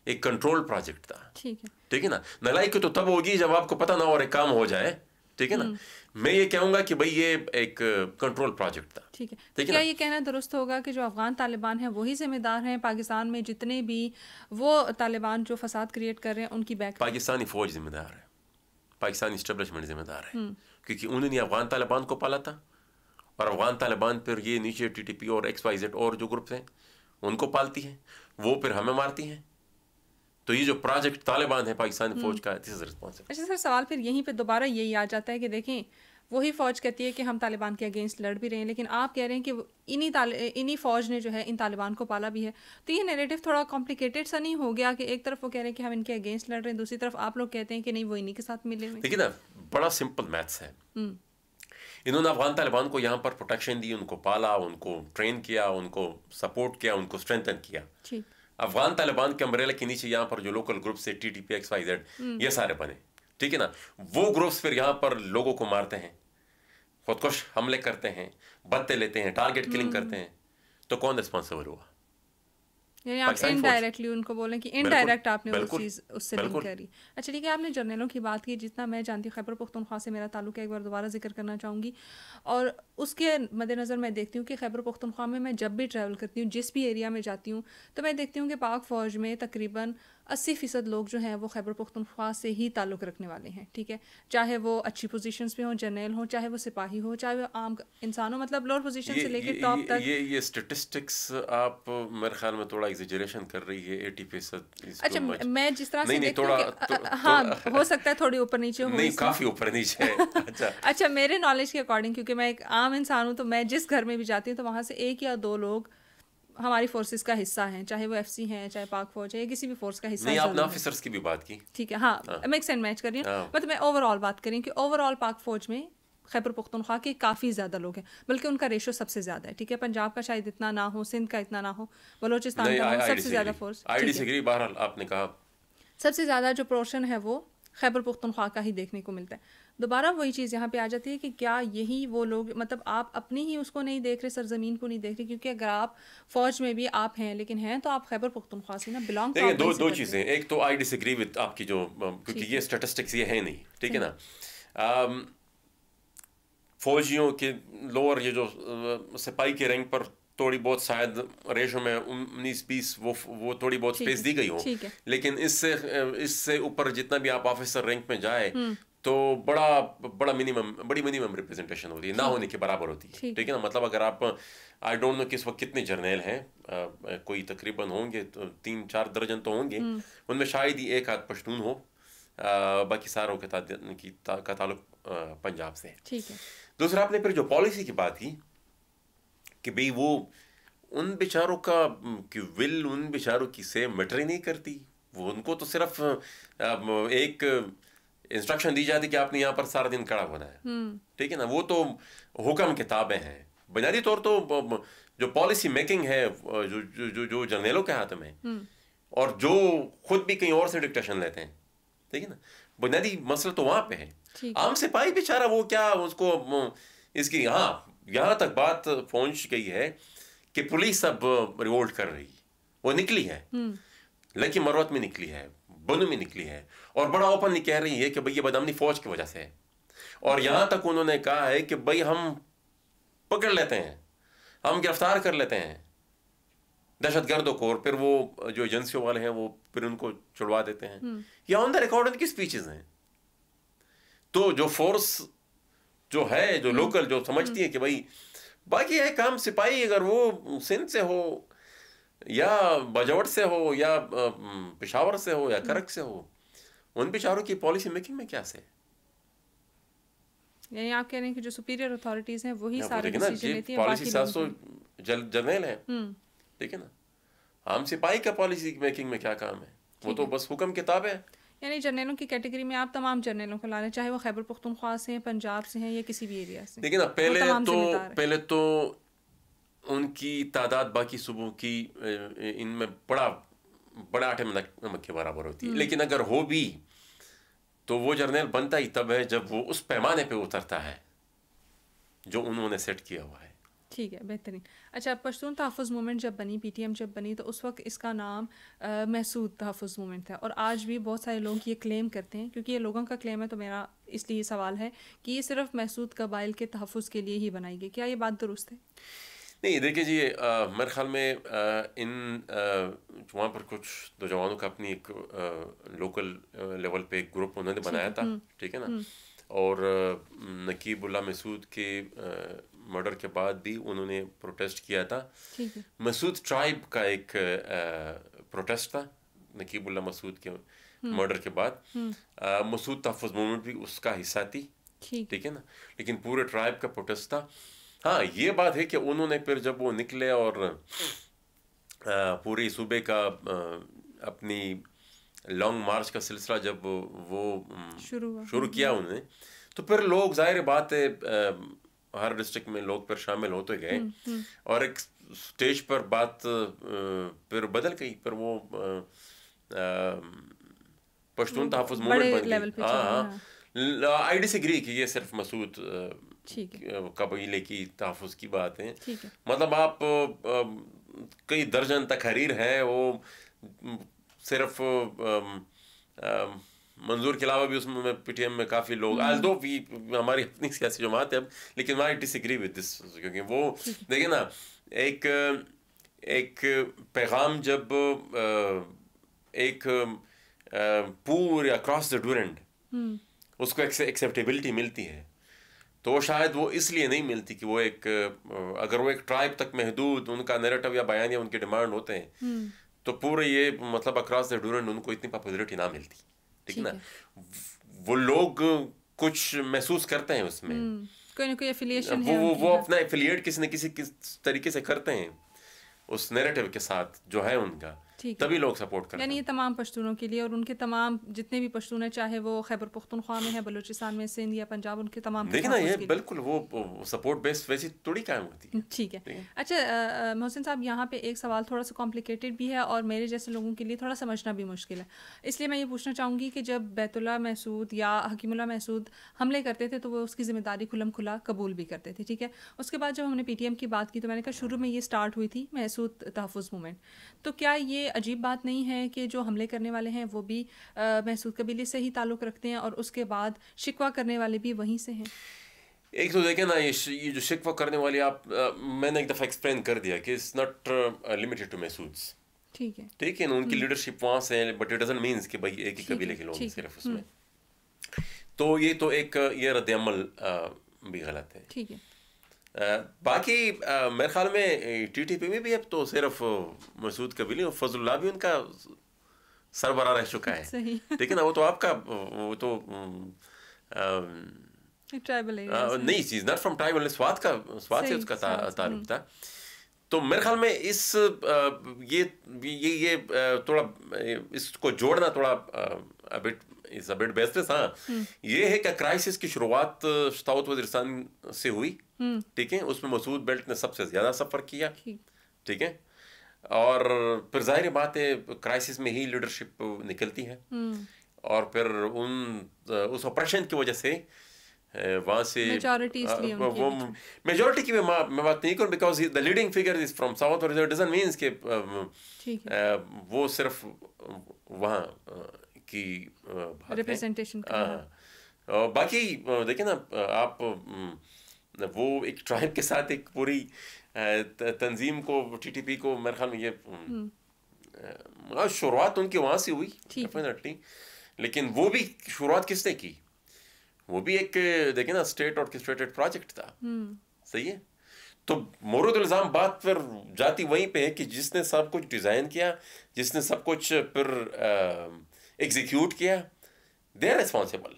एक कंट्रोल प्रोजेक्ट था, ठीक है ना। नालायकी तो तब होगी जब आपको पता ना और एक काम हो जाए, ठीक है ना। मैं ये कहूँगा कि भाई ये एक कंट्रोल प्रोजेक्ट था, ठीक है। तो क्या ये कहना दुरुस्त होगा कि जो अफगान तालिबान हैं वही जिम्मेदार हैं पाकिस्तान में जितने भी वो तालिबान जो फसाद क्रिएट कर रहे हैं उनकी बैक? पाकिस्तानी फौज जिम्मेदार है, पाकिस्तानी इस्टेब्लिशमेंट जिम्मेदार है, क्योंकि उन्होंने अफगान तालिबान को पाला था और अफगान तालिबान फिर ये नीचे TTP और XYZ और जो ग्रुप्स हैं उनको पालती है, वो फिर हमें मारती हैं। तो ये जो प्रोजेक्ट तालिबान है पाकिस्तानी फौज का, दिस इज रिस्पांसिबल। अच्छा सर, सवाल फिर यहीं पे दोबारा यही आ जाता है कि देखें वही फ़ौज कहती है कि हम तालिबान के अगेंस्ट लड़ भी रहे हैं, लेकिन आप कह रहे हैं कि इन्हीं फ़ौज ने जो है इन तालिबान को पाला भी है। तो ये नैरेटिव थोड़ा कॉम्प्लिकेटेड सा नहीं हो गया कि एक तरफ वो कह रहे हैं कि हम इनके अगेंस्ट लड़ रहे हैं, दूसरी तरफ आप लोग कहते हैं कि नहीं वो इन्हीं के साथ मिले हुए। देखिए ना, बड़ा सिंपल मैथ्स है। इन्होंने अफगान तालिबान को यहाँ पर प्रोटेक्शन दी, उनको पाला, उनको ट्रेन किया, उनको सपोर्ट किया, उनको स्ट्रेंथन किया। अफगान तालिबान के अम्ब्रेला के नीचे यहाँ पर जो लोकल ग्रुप से TTP XYZ ये सारे बने, ठीक है ना। वो ग्रुप्स फिर यहाँ पर लोगों को मारते हैं, खुदकुश हमले करते हैं, बत्ते लेते हैं, टारगेट किलिंग करते हैं। तो कौन रिस्पॉन्सिबल हुआ? यानी आप इनडायरेक्टली उनको बोलें कि इनडायरेक्ट आपने वो चीज़ उससे लिंक करी। अच्छा ठीक है, आपने जर्नलों की बात की, जितना मैं जानती हूँ खैबर पख्तूनख्वा से मेरा ताल्लुक है, एक बार दोबारा जिक्र करना चाहूँगी। और उसके मद्देनज़र मैं देखती हूँ कि खैबर पख्तूनख्वा में मैं जब भी ट्रैवल करती हूँ, जिस भी एरिया में जाती हूँ, तो मैं देखती हूँ कि पाक फ़ौज में तकरीबन 80% लोग जो हैं वो खैबर पख्तूनख्वा से ही ताल्लुक़ रखने वाले हैं, ठीक है। चाहे वो अच्छी पोजीशंस पे हों, जर्नल हों, चाहे वो सिपाही हो, चाहे वो आम इंसान हो, मतलब लोअर पोजीशन से लेकर टॉप तक। ये स्टेटिस्टिक्स आप मेरे ख्याल में थोड़ा एग्जेजरेशन कर रही है। 80%। अच्छा, मैं जिस तरह से नहीं, देखती हूँ कि हाँ हो सकता है थोड़ी ऊपर नीचे हो, नहीं काफ़ी ऊपर नीचे है। अच्छा अच्छा, मेरे नॉलेज के अकॉर्डिंग, क्योंकि मैं एक आम इंसान हूँ, तो मैं जिस घर में भी जाती हूँ तो वहाँ से 1 या 2 लोग हमारी फोर्सेस का हिस्सा हैं, चाहे वो एफसी हैं, चाहे पाक फौज है, या किसी भी फोर्स का हिस्सा। नहीं, आपने ऑफिसर्स की भी बात की, ठीक है। हाँ, मिक्स एंड मैच कर रही हूँ। मतलब मैं ओवरऑल बात करी कि ओवरऑल पाक फौज में खैबर पख्तूनख्वा के काफ़ी ज़्यादा लोग हैं, बल्कि उनका रेशो सबसे ज़्यादा है, ठीक है। पंजाब का शायद इतना ना हो, सिंध का इतना ना हो, बलोचिस्तान का हो, सबसे ज़्यादा फोर्स। I disagree. बहरहाल आपने कहा सबसे ज़्यादा जो पोर्शन है वो खैबर पख्तूनख्वा का ही देखने को मिलता है। दोबारा वही चीज़ यहाँ पे आ जाती है कि क्या यही वो लोग, मतलब आप अपनी ही उसको नहीं देख रहे, सरजमीन को नहीं देख रहे, क्योंकि अगर आप फौज में भी आप हैं, लेकिन हैं तो आप खैबर पख्तूनख्वा से ना बिलोंग। देखिए, दो चीज़ें। एक तो आई डिसएग्री विद आपकी जो, क्योंकि ये स्टैटिस्टिक्स ये है नहीं, ठीक है ना। फौजियों के लोअर ये जो सिपाही के रैंक पर थोड़ी बहुत शायद रेशो में 19-20 वो थोड़ी बहुत स्पेस दी गई हो, लेकिन इससे ऊपर जितना भी आप ऑफिसर रैंक में जाए तो बड़ी मिनिमम रिप्रेजेंटेशन होती है, ना होने के बराबर होती है, ठीक है ना। मतलब अगर आप, आई डोंट नो किस वक्त कितने जर्नल हैं, कोई तकरीबन होंगे तो 3-4 दर्जन तो होंगे, उनमें शायद ही 1 आध पश्तून हो, बाकी सारों का ताल्लुक पंजाब से, ठीक है। दूसरा, आपने फिर जो पॉलिसी की बात की कि भाई वो उन बेचारों का कि विल उन बेचारों की से मैटर ही नहीं करती, वो उनको तो सिर्फ एक इंस्ट्रक्शन दी जाती कि आपने यहाँ पर सारा दिन खड़ा होना है, ठीक है ना। वो तो हुक्म किताबें हैं। बुनियादी तौर तो जो पॉलिसी मेकिंग है जो जर्नलों के हाथ में, और जो खुद भी कहीं और से डिक्टेशन लेते हैं, ठीक है ना, बुनियादी मसला तो वहाँ पे है। आम सिपाही बेचारा वो क्या उसको इसकी, हाँ यहाँ तक बात पहुंच गई है कि पुलिस अब रिवोल्ट कर रही, वो निकली है, लेकिन मरवत में निकली है, बनू में निकली है, और बड़ा ओपनली कह रही है कि भाई ये बदअमनी फौज की वजह से है। और यहाँ तक उन्होंने कहा है कि भाई हम पकड़ लेते हैं, हम गिरफ्तार कर लेते हैं दहशतगर्दों को, और फिर वो जो एजेंसियों वाले हैं वो फिर उनको छुड़वा देते हैं। ये ऑन द रिकॉर्ड उनकी स्पीचेस हैं। तो जो फोर्स जो है, जो लोकल, जो समझती है कि भाई बाकी है काम, सिपाही अगर वो सिंध से हो या बजौट से हो या पेशावर से हो या करक से हो, उन बेचारों की पॉलिसी मेकिंग में क्या से, यानी आप कह रहे हैं कि जो सुपीरियर अथॉरिटीज हैं वही सारे डिसीजन लेती हैं, पॉलिसी 700 जर्नल है, ठीक है ना। आम सिपाही का पॉलिसी मेकिंग में क्या काम है, वो तो बस हुक्म किताब है। यानी जर्नलों की कैटेगरी में आप तमाम जर्नलों को ला रहे हैं, चाहे वो खैबर पख्तूनख्वा से हैं, पंजाब से हैं, या किसी भी एरिया से। देखिए ना, पहले तो उनकी तादाद बाकी सूबों की इनमें बड़ा आटे में नमक के बराबर होती है, लेकिन अगर हो भी तो वो जर्नल बनता ही तब है जब वो उस पैमाने पे उतरता है जो उन्होंने सेट किया हुआ है। ठीक है, बेहतरीन। अच्छा, पश्तून तहफ़्फ़ुज़ मूवमेंट जब बनी, पीटीएम जब बनी, तो उस वक्त इसका नाम महसूद तहफ़्फ़ुज़ मूवमेंट था, और आज भी बहुत सारे लोग ये क्लेम करते हैं, क्योंकि ये लोगों का क्लेम है, तो मेरा इसलिए सवाल है कि ये सिर्फ महसूद कबाइल के तहफ़्फ़ुज़ के लिए ही बनाई गई। क्या ये बात दुरुस्त है? नहीं, देखिए जी, मेरे ख्याल में इन वहाँ पर कुछ नौजवानों का अपनी एक लोकल लेवल पे एक ग्रुप उन्होंने बनाया था, ठीक है ना, और नकीबुल्लाह मसूद के मर्डर के बाद भी उन्होंने प्रोटेस्ट किया था। मसूद ट्राइब का एक प्रोटेस्ट था नकीबुल्लाह मसूद के मर्डर के बाद। मसूद तहफ़्फ़ुज़ मूवमेंट भी उसका हिस्सा थी, ठीक है ना, लेकिन पूरे ट्राइब का प्रोटेस्ट था। हाँ, ये बात है कि उन्होंने फिर जब वो निकले और पूरे सूबे का अपनी लॉन्ग मार्च का सिलसिला जब वो शुरू किया उन्होंने, तो फिर लोग, जाहिर बात है, हर डिस्ट्रिक्ट में लोग फिर शामिल होते गए, और एक स्टेज पर बात फिर बदल गई, फिर वो पश्तून तहफ़्फ़ुज़ मूवमेंट बन गई। हाँ, आई डिसएग्री कि ये सिर्फ मसूद कबीले की तहफ़्फ़ुज़ की बात है। मतलब आप कई दर्जन तकरीर है, वो सिर्फ मंजूर के अलावा भी उसमें पीटीएम में काफ़ी लोग, आज दो भी हमारी अपनी सियासी जमात है, लेकिन आई डिसएग्री विद दिस, क्योंकि वो देखिए ना, एक पैगाम जब एक पूरे अक्रॉस द ड्यूरेंट उसको एक्सेप्टेबिलिटी मिलती है, तो शायद वो इसलिए नहीं मिलती कि वो एक अगर वो एक ट्राइब तक महदूद उनका नैरेटिव या बयान या उनके डिमांड होते हैं तो पूरे ये मतलब अक्रॉस द ड्यूरेंट उनको इतनी पॉपुलैरिटी ना मिलती, ठीक है ना। वो लोग कुछ महसूस करते हैं उसमें, कोई ना कोई एफिलिएशन है, वो अपना एफिलिएट किसी न किसी तरीके से करते हैं उस नैरेटिव के साथ जो है उनका, तभी लोग सपोर्ट करते हैं। यानी ये तमाम पश्तूनों के लिए और उनके तमाम जितने भी पश्तून हैं, चाहे वो खैबर पख्तूनख्वा में है, बलूचिस्तान में, सिंध या पंजाब, उनके तमाम देखिए ना ये बिल्कुल वो सपोर्ट बेस वैसी थोड़ी कायम होती है। ठीक है। अच्छा मोहसिन साहब, यहाँ पे एक सवाल थोड़ा सा कॉम्प्लिकेटेड भी है और मेरे जैसे लोगों के लिए थोड़ा समझना भी मुश्किल है, इसलिए मैं ये पूछना चाहूँगी कि जब बैतुल्लाह महसूद या हकीमुल्लाह महसूद हमले करते थे तो वो उसकी जिम्मेदारी खुल्लम खुला कबूल भी करते थे, ठीक है। उसके बाद जब हमने PTM की बात की तो मैंने कहा शुरू में ये स्टार्ट हुई थी महसूद तहफ़्फ़ुज़ मूवमेंट, तो क्या ये अजीब बात नहीं है कि जो हमले करने वाले हैं वो भी महसूद कबीले से ही ताल्लुक़ रखते हैं और उसके बाद शिकवा करने वाले भी वहीं से हैं? एक तो देखें ना, ये जो शिकवा करने वाले मैंने एक दफ़ा एक्सप्लेन कर दिया कि इट्स नॉट लिमिटेड टू महसूद्स, ठीक है, ठीक है ना, उनकी लीडरशिप वहाँ से है, बट इट डजंट मीन्स कि भाई एक ही कबीले के लोग सिर्फ उसमें, तो ये तो एक ये रद्द-ए-अमल भी गलत है, ठीक है। बाकी मेरे ख्याल में TTP में भी अब तो सिर्फ मसूद कबीले और फजलुल्लाह भी उनका सरबराह रह चुका है, ठीक है ना। वो तो आपका वो तो ट्राइबल नहीं चीज नॉट फ्रॉम ट्राइबल, स्वात से उसका ताल्लुक था। तो मेरे ख्याल में ये थोड़ा इसको जोड़ना थोड़ा अ बिट बेस्ट। हाँ, ये है कि क्राइसिस की शुरुआत साउथ वजीरिस्तान से हुई, ठीक है, उसमें मसूद बेल्ट ने सबसे ज्यादा सफर किया, ठीक है, और फिर जाहिर बात है क्राइसिस में ही लीडरशिप निकलती है और फिर उस ऑपरेशन की वजह से वहाँ से वो मेजॉरिटी की मैं बात नहीं करूँ, because the leading figure is from south और डजंट मीन्स के वो सिर्फ वहाँ की रिप्रेजेंटेशन। बाकी देखिए ना आप, वो एक ट्राइब के साथ एक पूरी तंजीम को TTP को मेरे ख्याल में ये शुरुआत उनकी वहाँ से हुई डेफिनेटली, लेकिन वो भी शुरुआत किसने की, वो भी एक देखिए ना स्टेट ऑर्केस्ट्रेटेड प्रोजेक्ट था, सही है। तो मोरद इल्जाम बात फिर जाती वहीं पे है कि जिसने सब कुछ डिजाइन किया, जिसने सब कुछ फिर एग्जीक्यूट किया, दे आर रिस्पॉन्सिबल।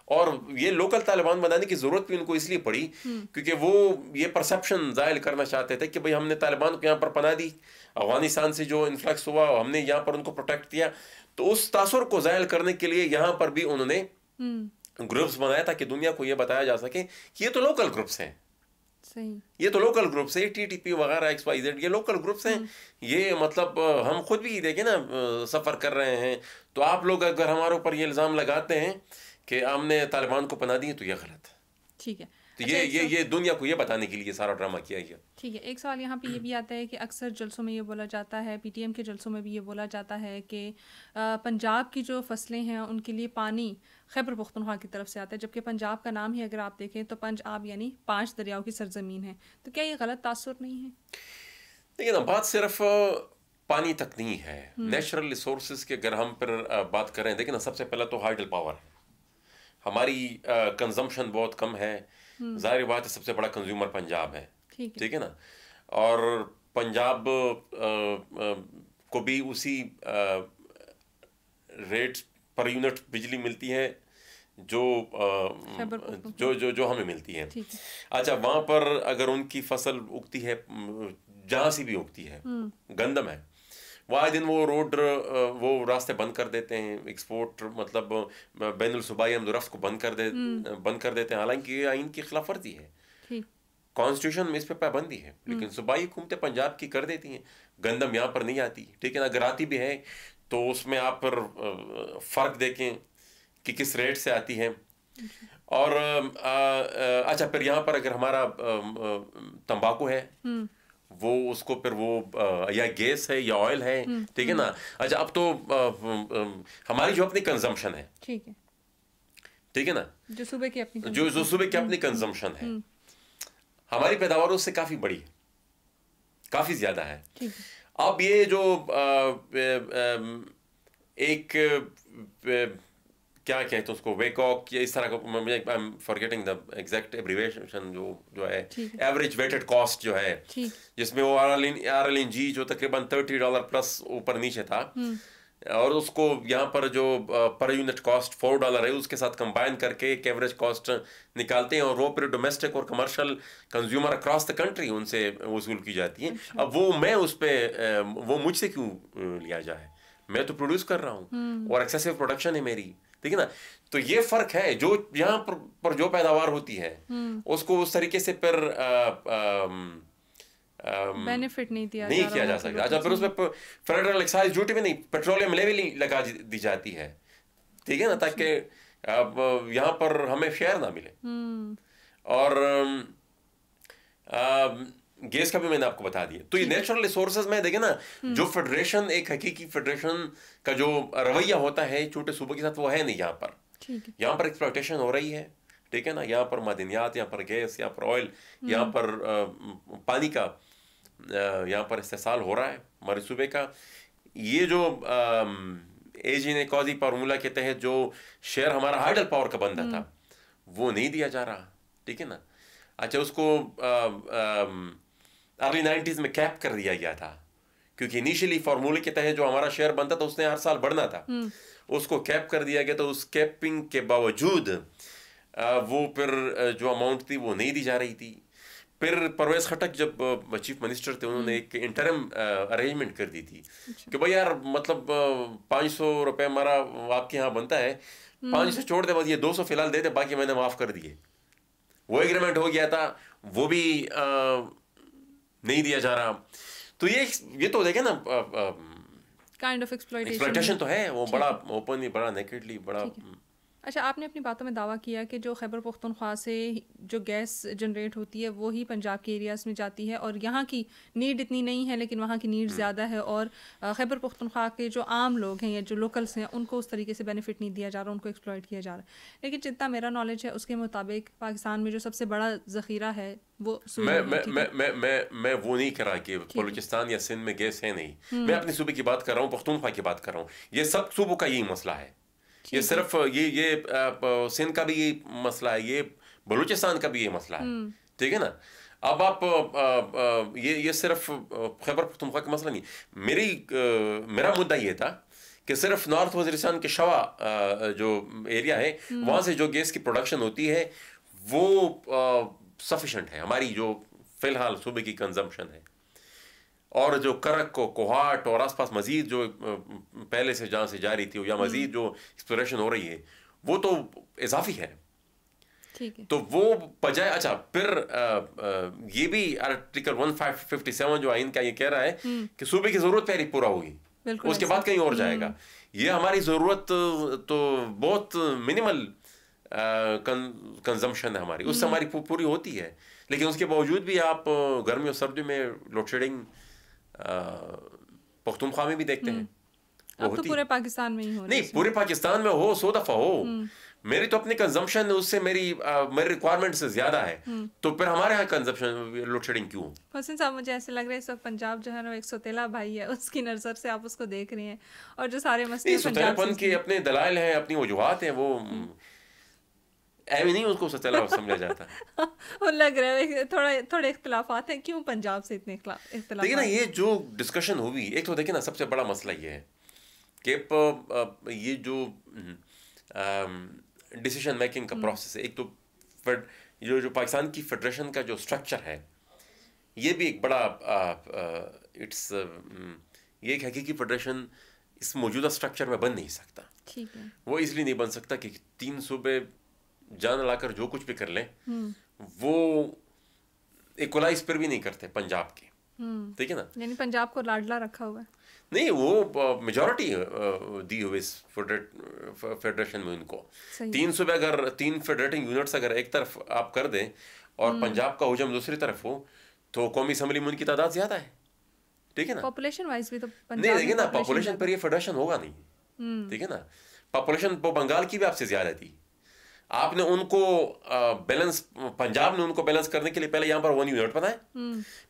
और ये लोकल तालिबान बनाने की जरूरत भी उनको इसलिए पड़ी क्योंकि वो ये परसेप्शन जाहिर करना चाहते थे कि भाई हमने तालिबान को यहाँ पर पनाह दी, अफगानिस्तान से जो इन्फ्लक्स हुआ हमने यहाँ पर उनको प्रोटेक्ट किया, तो उस तासुर को जाहिर करने के लिए यहाँ पर भी उन्होंने ग्रुप्स बनाया ताकि दुनिया को ये बताया जा सके कि ये तो लोकल ग्रुप्स हैं, सही, ये तो लोकल ग्रुप्स है, TTP वगैरह XYZ ये लोकल ग्रुप्स हैं, ये मतलब हम खुद भी देखें ना सफ़र कर रहे हैं, तो आप लोग अगर हमारे ऊपर ये इल्ज़ाम लगाते हैं कि हमने तालिबान को पनाह दी तो ये गलत है, ठीक है। तो ये दुनिया को ये बताने के लिए सारा ड्रामा किया गया। ठीक है, एक सवाल यहाँ पे ये भी आता है कि अक्सर जलसों में ये बोला जाता है, PTM के जलसों में भी ये बोला जाता है कि पंजाब की जो फसलें हैं उनके लिए पानी खैबर पख्तूनख्वा की तरफ से आता है, जबकि पंजाब का नाम ही अगर आप देखें तो पंजाब यानी 5 दरियाओं की सरजमीन है, तो क्या ये गलत तासुर नहीं है? देखिए ना, बात सिर्फ पानी तक नहीं है, नेचुरल रिसोर्सेज की अगर हम फिर बात करें, देखिए ना सबसे पहले तो हाइडल पावर, हमारी कंजम्पशन बहुत कम है, जाहिर बात है सबसे बड़ा कंज्यूमर पंजाब है, ठीक है ना, और पंजाब को भी उसी रेट पर यूनिट बिजली मिलती है जो हमें मिलती है। अच्छा, वहाँ पर अगर उनकी फसल उगती है, जहाँ से भी उगती है, गंदम है, वह दिन वो रास्ते बंद कर देते हैं, एक्सपोर्ट मतलब बैनुल सूबाई अमदुरफ्त को बंद कर देते हैं, हालांकि आइन की खिलाफ वर्जी है, कॉन्स्टिट्यूशन में इस पे पाबंदी है, लेकिन सूबाई हुकूमतें पंजाब की कर देती हैं, गंदम यहाँ पर नहीं आती, ठीक है ना। अगर आती भी है तो उसमें आप पर फर्क देखें कि किस रेट से आती है। और अच्छा, फिर यहाँ पर अगर हमारा तंबाकू है, वो उसको फिर वो या गैस है या ऑयल है, ठीक है ना। अच्छा, अब तो हमारी जो अपनी कंजम्पशन है, ठीक है ना, जो सुबह की अपनी कंजम्पशन है, हमारी पैदावार उससे काफी बड़ी है, काफी ज्यादा है। अब ये जो एक क्या कहते हैं उसको, वेकॉक या इस तरह का, I am forgetting the exact abbreviation, जो है एवरेज वेटेड कॉस्ट जो है, जिसमें वो RLNG जो तकरीबन $30 प्लस ऊपर नीचे था, और उसको यहाँ पर जो पर यूनिट कॉस्ट $4 है उसके साथ कंबाइन करके एक एवरेज कॉस्ट निकालते हैं, और वो फिर डोमेस्टिक और commercial consumer across the country उनसे वसूल की जाती है। अब वो मुझसे क्यों लिया जाए, मैं तो प्रोड्यूस कर रहा हूँ और एक्सेसिव प्रोडक्शन है मेरी, ठीक है ना। तो ये फर्क है, जो यहाँ पर जो पैदावार होती है उसको उस तरीके से फिर बेनिफिट नहीं किया जा सकता। अच्छा, फिर उसमें फेडरल एक्साइज ड्यूटी में नहीं, पेट्रोलियम लेवलिंग लगा दी जाती है, ठीक है ना, ताकि यहाँ पर हमें शेयर ना मिले। और गैस का भी मैंने आपको बता दिया। तो ये नेचुरल रिसोर्सेज में देखें ना, जो फेडरेशन, एक हकीकी फेडरेशन का जो रवैया होता है छोटे सूबों के साथ, वो है नहीं यहाँ पर। यहाँ पर एक्सप्लॉयटेशन हो रही है, ठीक है ना, यहाँ पर मादनियात, यहाँ पर गैस, यहाँ पर ऑयल, यहाँ पर पानी का यहाँ पर इस्तेसाल हो रहा है हमारे सूबे का। ये जो एजी कॉजी फार्मूला के तहत जो शेयर हमारा हाइडल पावर का बनता था वो नहीं दिया जा रहा, ठीक है ना। अच्छा, उसको अर्ली 90s में कैप कर दिया गया था, क्योंकि इनिशियली फार्मूले के तहत जो हमारा शेयर बनता था उसने हर साल बढ़ना था, उसको कैप कर दिया गया। तो उस कैपिंग के बावजूद वो फिर जो अमाउंट थी वो नहीं दी जा रही थी। फिर परवेज खटक जब चीफ मिनिस्टर थे, उन्होंने एक इंटरम अरेंजमेंट कर दी थी कि भाई यार, मतलब 500 रुपये हमारा आपके यहाँ बनता है, 500 छोड़ दे, बस ये 200 फिलहाल दे दे, बाकी मैंने माफ कर दिए। वो एग्रीमेंट हो गया था, वो भी नहीं दिया जा रहा। तो ये तो देखे ना, काइंड ऑफ एक्सप्लॉयटेशन तो है, वो बड़ा ओपनली, बड़ा नेकेडली, बड़ा। अच्छा, आपने अपनी बातों में दावा किया कि जो खैबर पख्तूनख्वा से जो गैस जनरेट होती है वो ही पंजाब के एरियाज़ में जाती है, और यहाँ की नीड इतनी नहीं है लेकिन वहाँ की नीड ज़्यादा है, और खैबर पख्तूनख्वा के जो आम लोग हैं या जो लोकल्स हैं उनको उस तरीके से बेनिफिट नहीं दिया जा रहा, उनको एक्सप्लॉइट किया जा रहा है। लेकिन जितना मेरा नॉलेज है उसके मुताबिक पाकिस्तान में जो सबसे बड़ा ज़ख़ीरा है वो मैं वो नहीं कह रहा कि बलूचिस्तान या सिंध में गैस है नहीं, मैं अपने सूबे की बात कर रहा हूँ, पख्तूनख्वा की बात कर रहा हूँ। ये सब सूबों का यही मसला है, ये सिर्फ ये सिंध का भी ये मसला है, ये बलूचिस्तान का भी ये मसला है, ठीक है ना। अब आप ये सिर्फ खैबर पख्तूनख्वा का मसला नहीं। मेरा मुद्दा ये था कि सिर्फ नॉर्थ वज़ीरिस्तान के शवा जो एरिया है वहाँ से जो गैस की प्रोडक्शन होती है वो सफिशेंट है हमारी जो फ़िलहाल सूबे की कंजम्पशन है, और जो करक को कोहाट और आसपास मजीद जो पहले से जहाँ से जा रही थी या मजीद जो एक्सप्लोरेशन हो रही है वो तो इजाफी है, ठीक है। तो वो बजाय, अच्छा, फिर ये भी आर्टिकल 1557 जो आइन का ये कह रहा है कि सूबे की जरूरत पहले पूरा होगी, उसके बाद कहीं और जाएगा। ये हमारी जरूरत तो बहुत मिनिमल कंजम्पशन है हमारी, उससे हमारी पूरी होती है, लेकिन उसके बावजूद भी आप गर्मी और सर्दी में लोड शेडिंग पख्तूनख्वा में भी देखते हैं। अब तो पूरे पाकिस्तान में ही हो, नहीं पूरे पाकिस्तान में हो, 100 दफा हो। मेरी तो अपनी कंजम्पशन उससे मेरी रिक्वायरमेंट से ज्यादा है, तो फिर हमारे यहाँ कंजम्पशन लोड शेडिंग क्यों? हुसैन साहब, मुझे ऐसे लग रहा है इस वक्त पंजाब जो है ना एक सौतेला भाई है, उसकी नजर से आप उसको देख रही हैं, और जो सारे मसले सौतेलापन के अपने दलाइल हैं, अपनी वजूहात हैं, वो ऐसे नहीं उसको सौतेला समझा जाता है। वो लग रहा है थोड़े इख्तिलाफात हैं, क्यों पंजाब से इतने इख्तिलाफ? देखिए ना, ये जो डिस्कशन हुई, एक तो देखिए ना, सबसे बड़ा मसला ये है कि ये जो डिसीजन मेकिंग का प्रोसेस है, एक तो जो पाकिस्तान की फेडरेशन का जो स्ट्रक्चर है ये भी एक बड़ा ये एक हकीकी फेडरेशन इस मौजूदा स्ट्रक्चर में बन नहीं सकता। ठीक है, वो इसलिए नहीं बन सकता कि 3 सूबे जान लाकर जो कुछ भी कर लें वो इक्वलाइज पर भी नहीं करते पंजाब के, ठीक है ना। यानी पंजाब को लाडला रखा हुआ है, नहीं, वो मेजॉरिटी दी हुई इस फेडरेशन में उनको। 3 सूबे अगर 3 फेडरेटिंग यूनिट्स अगर एक तरफ आप कर दें और पंजाब का हुजम दूसरी तरफ हो तो कौमी असम्बली में उनकी तादाद ज्यादा है, ठीक है ना। पॉपुलेशन वाइज भी तो नहीं, देखिए ना, पॉपुलेशन पर ये फेडरेशन होगा नहीं, ठीक है ना। पॉपुलेशन तो बंगाल की भी आपसे ज्यादा थी। आपने उनको बैलेंस, पंजाब ने उनको बैलेंस करने के लिए पहले यहाँ पर 1 यूनिट बनाए,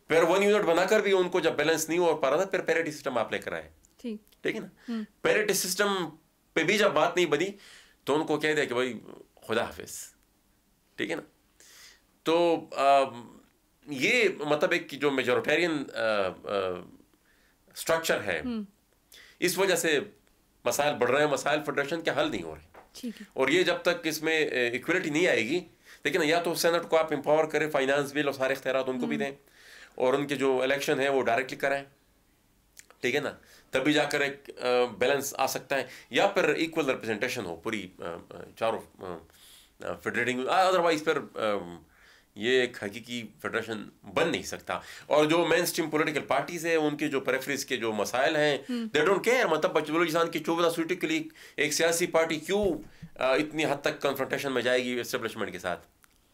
फिर 1 यूनिट बनाकर भी उनको जब बैलेंस नहीं हो पा रहा था फिर पैरिटी सिस्टम आप लेकर आए, ठीक है ना। पैरिटी सिस्टम पे भी जब बात नहीं बनी तो उनको कह दिया कि भाई खुदा हाफिज, ठीक है ना। तो ये मतलब एक जो मेजोरिटेरियन स्ट्रक्चर है, इस वजह से मसाइल बढ़ रहे हैं, मसाइल फेडरेशन के हल नहीं हो रहे। और ये जब तक इसमें इक्वलिटी नहीं आएगी, लेकिन या तो सेनेट को आप एम्पावर करें, फाइनेंस बिल और सारे इख्तियारात उनको भी दें, और उनके जो इलेक्शन है वो डायरेक्टली कराएं, ठीक है ना, तभी जाकर एक बैलेंस आ सकता है, या फिर इक्वल रिप्रेजेंटेशन हो पूरी चारों फेडरेटिंग। अदरवाइज फिर ये एक हकीकी फेडरेशन बन नहीं सकता। और जो मेन स्ट्रीम पॉलिटिकल पार्टीज है, उनके जो प्रेफरेंस के जो मसाइल हैं, दे डोंट केयर। मतलब बलूचिस्तान की 14 सीटों के लिए एक सियासी पार्टी क्यों इतनी हद तक कन्फ्रंटेशन में जाएगी एस्टेब्लिशमेंट के साथ,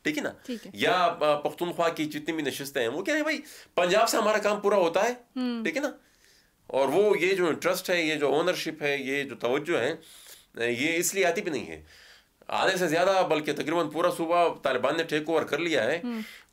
ठीक है ना। या पख्तूनख्वा की जितनी भी नशिस्तें हैं, वो कह रहे हैं भाई पंजाब से हमारा काम पूरा होता है, ठीक है ना। और वो ये जो इंटरेस्ट है, ये जो ओनरशिप है, ये जो तवज्जो है, ये इसलिए आती भी नहीं है। आधे से ज़्यादा बल्कि तकरीबन पूरा सूबा तालिबान ने टेक ओवर कर लिया है।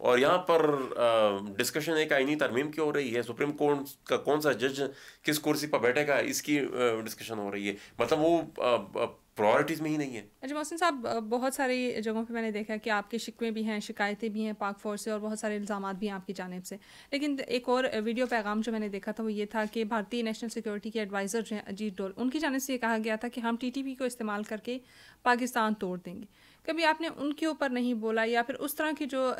और यहाँ पर डिस्कशन एक आईनी तरमीम की हो रही है, सुप्रीम कोर्ट का कौन सा जज किस कुर्सी पर बैठेगा इसकी डिस्कशन हो रही है। मतलब वो प्रायोरिटीज़ में ही नहीं है। अच्छा मोहसिन साहब, बहुत सारी जगहों पे मैंने देखा कि आपके शिकवे भी हैं, शिकायतें भी हैं पाक फौज से, और बहुत सारे इल्ज़ामात भी हैं आपकी जानिब से। लेकिन एक और वीडियो पैगाम जो मैंने देखा था वो ये था कि भारतीय नेशनल सिक्योरिटी के एडवाइज़र जो हैं अजीत डोल, उनकी जानिब से ये कहा गया था कि हम TTP को इस्तेमाल करके पाकिस्तान तोड़ देंगे। कभी आपने उनके ऊपर नहीं बोला, या फिर उस तरह की जो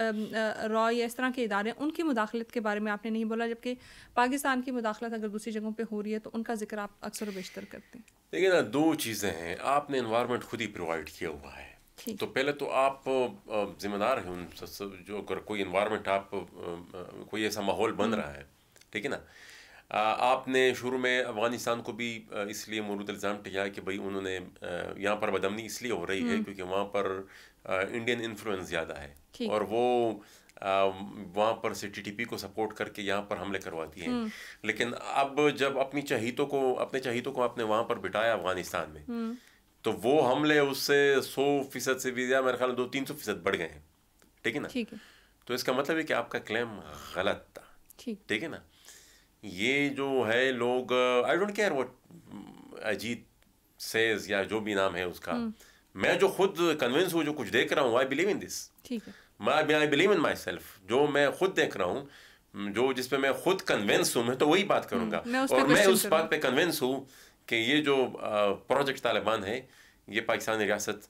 रॉ या इस तरह के इदारे उनकी मुदाखलत के बारे में आपने नहीं बोला, जबकि पाकिस्तान की मुदाखलत अगर दूसरी जगहों पे हो रही है तो उनका जिक्र आप अक्सर बेशतर करते हैं। देखिए ना, दो चीज़ें हैं। आपने एनवायरनमेंट खुद ही प्रोवाइड किया हुआ है, तो पहले तो आप जिम्मेदार हैं उन जो अगर कोई एनवायरनमेंट आप कोई ऐसा माहौल बन रहा है, ठीक है ना। आपने शुरू में अफगानिस्तान को भी इसलिए मुरूद इल्ज़ाम टिका कि भाई उन्होंने यहाँ पर बदअमनी इसलिए हो रही है क्योंकि वहाँ पर इंडियन इन्फ्लुएंस ज़्यादा है, और वो वहाँ पर से TTP को सपोर्ट करके यहाँ पर हमले करवाती हैं। लेकिन अब जब अपने चहीतों को आपने वहाँ पर बिठाया अफगानिस्तान में, तो वो हमले उससे 100% से भी ज़्यादा, मेरे ख्याल 200-300% बढ़ गए हैं, ठीक है ना। तो इसका मतलब है कि आपका क्लेम गलत था, ठीक है ना। ये जो है लोग, I don't care what Ajit says या जो भी नाम है उसका, मैं जो खुद कन्विंस हूँ, जो कुछ देख रहा हूँ, I believe in this, I believe in my self. जो मैं खुद देख रहा हूँ, जो जिस पे मैं खुद कन्विंस हूँ, मैं तो वही बात करूँगा। और मैं उस बात पे कन्विंस हूँ कि ये जो प्रोजेक्ट तालिबान है, ये पाकिस्तानी रियासत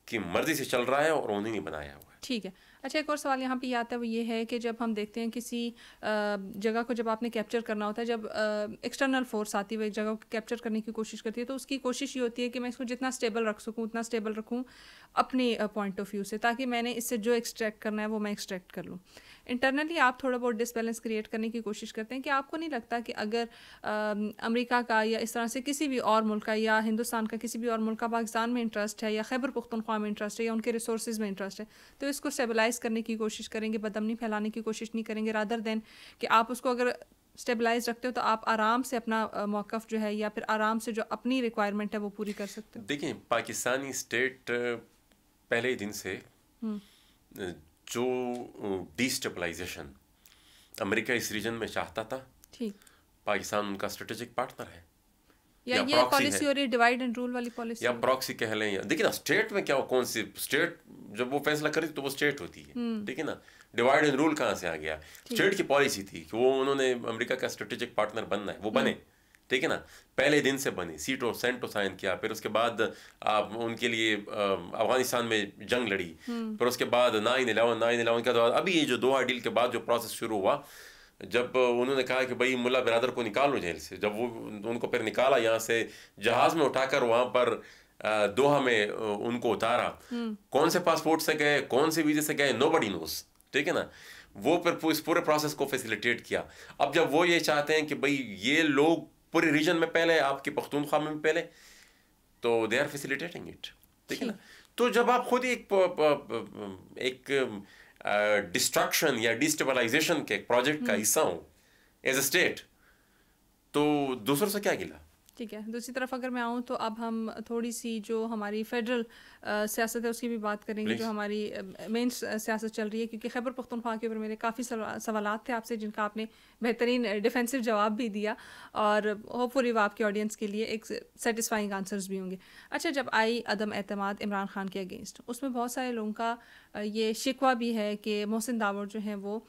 की मर्जी से चल रहा है और उन्हीं ने बनाया हुआ है। ठीक है। अच्छा, एक और सवाल यहाँ पे ये आता है, वो ये है कि जब हम देखते हैं किसी जगह को जब आपने कैप्चर करना होता है, जब एक्सटर्नल फोर्स आती है वो एक जगह को कैप्चर करने की कोशिश करती है, तो उसकी कोशिश ये होती है कि मैं इसको जितना स्टेबल रख सकूँ उतना स्टेबल रखूँ अपने पॉइंट ऑफ व्यू से, ताकि मैंने इससे जो एक्सट्रैक्ट करना है वो मैं एक्सट्रैक्ट कर लूँ। इंटरनली आप थोड़ा बहुत डिसबैलेंस क्रिएट करने की कोशिश करते हैं कि आपको नहीं लगता कि अगर अमेरिका का या इस तरह से किसी भी और मुल्क का, या हिंदुस्तान का किसी भी और मुल्क का पाकिस्तान में इंटरेस्ट है, या खैबर पख्तूनख्वा में इंटरेस्ट है, या उनके रिसोर्सेज में इंटरेस्ट है, तो इसको स्टेबलाइज करने की कोशिश करेंगे, बदअमनी फैलाने की कोशिश नहीं करेंगे, रादर देन कि आप उसको अगर स्टेबलाइज रखते हो तो आप आराम से अपना मौक़िफ़ जो है, या फिर आराम से जो अपनी रिक्वायरमेंट है वो पूरी कर सकते हो। देखिए, पाकिस्तानी स्टेट पहले ही दिन से जो डिस्टेबलाइजेशन अमेरिका इस रीजन में चाहता था, ठीक, पाकिस्तान उनका स्ट्रेटेजिक पार्टनर है, या ये पॉलिसी हो रही है डिवाइड एंड रूल वाली पॉलिसी, या प्रॉक्सी कह लें। या देखिए ना, स्टेट में क्या, कौन सी स्टेट जब वो फैसला करी तो वो स्टेट होती है, ठीक है ना। डिवाइड एंड रूल कहाँ से आ गया? स्टेट की पॉलिसी थी कि वो उन्होंने अमेरिका का स्ट्रेटेजिक पार्टनर बनना है, वो बने, ठीक है ना। पहले दिन से बने, सीटो सेंटो साइन किया, फिर उसके बाद उनके लिए अफगानिस्तान में जंग लड़ी, फिर उसके बाद 9/11 के बाद अभी ये जो दोहा डील के बाद जो प्रोसेस शुरू हुआ, जब उन्होंने कहा कि भाई मुल्ला बिरादर को निकालो जेल से, जब वो उनको फिर निकाला यहाँ से जहाज में उठाकर वहाँ पर दोहा में उनको उतारा, कौन से पासपोर्ट से गए, कौन से वीजे से गए, नोबडी नोस, ठीक है ना। वो फिर इस पूरे प्रोसेस को फैसिलिटेट किया। अब जब वो ये चाहते हैं कि भाई ये लोग पूरे रीजन में पहले, आपके पख्तूनख्वा में पहले, तो दे आर फैसिलिटेटिंग इट, ठीक है ना। तो जब आप खुद एक डिस्ट्रक्शन या डिस्टेबलाइजेशन के प्रोजेक्ट का हिस्सा हो एज ए स्टेट, तो दूसरों से क्या गिला, ठीक है। दूसरी तरफ अगर मैं आऊँ तो अब हम थोड़ी सी जो हमारी फेडरल सियासत है उसकी भी बात करेंगे, जो हमारी मेन सियासत चल रही है, क्योंकि खैबर पख्तूनख्वा के ऊपर मेरे काफ़ी सवालात थे आपसे, जिनका आपने बेहतरीन डिफेंसिव जवाब भी दिया, और होपफुली वो आपके ऑडियंस के लिए एक सेटिस्फाइंग आंसर्स भी होंगे। अच्छा, जब आई अदम एतमाद इमरान खान के अगेंस्ट, उसमें बहुत सारे लोगों का ये शिकवा भी है कि मोहसिन दावर जो हैं वो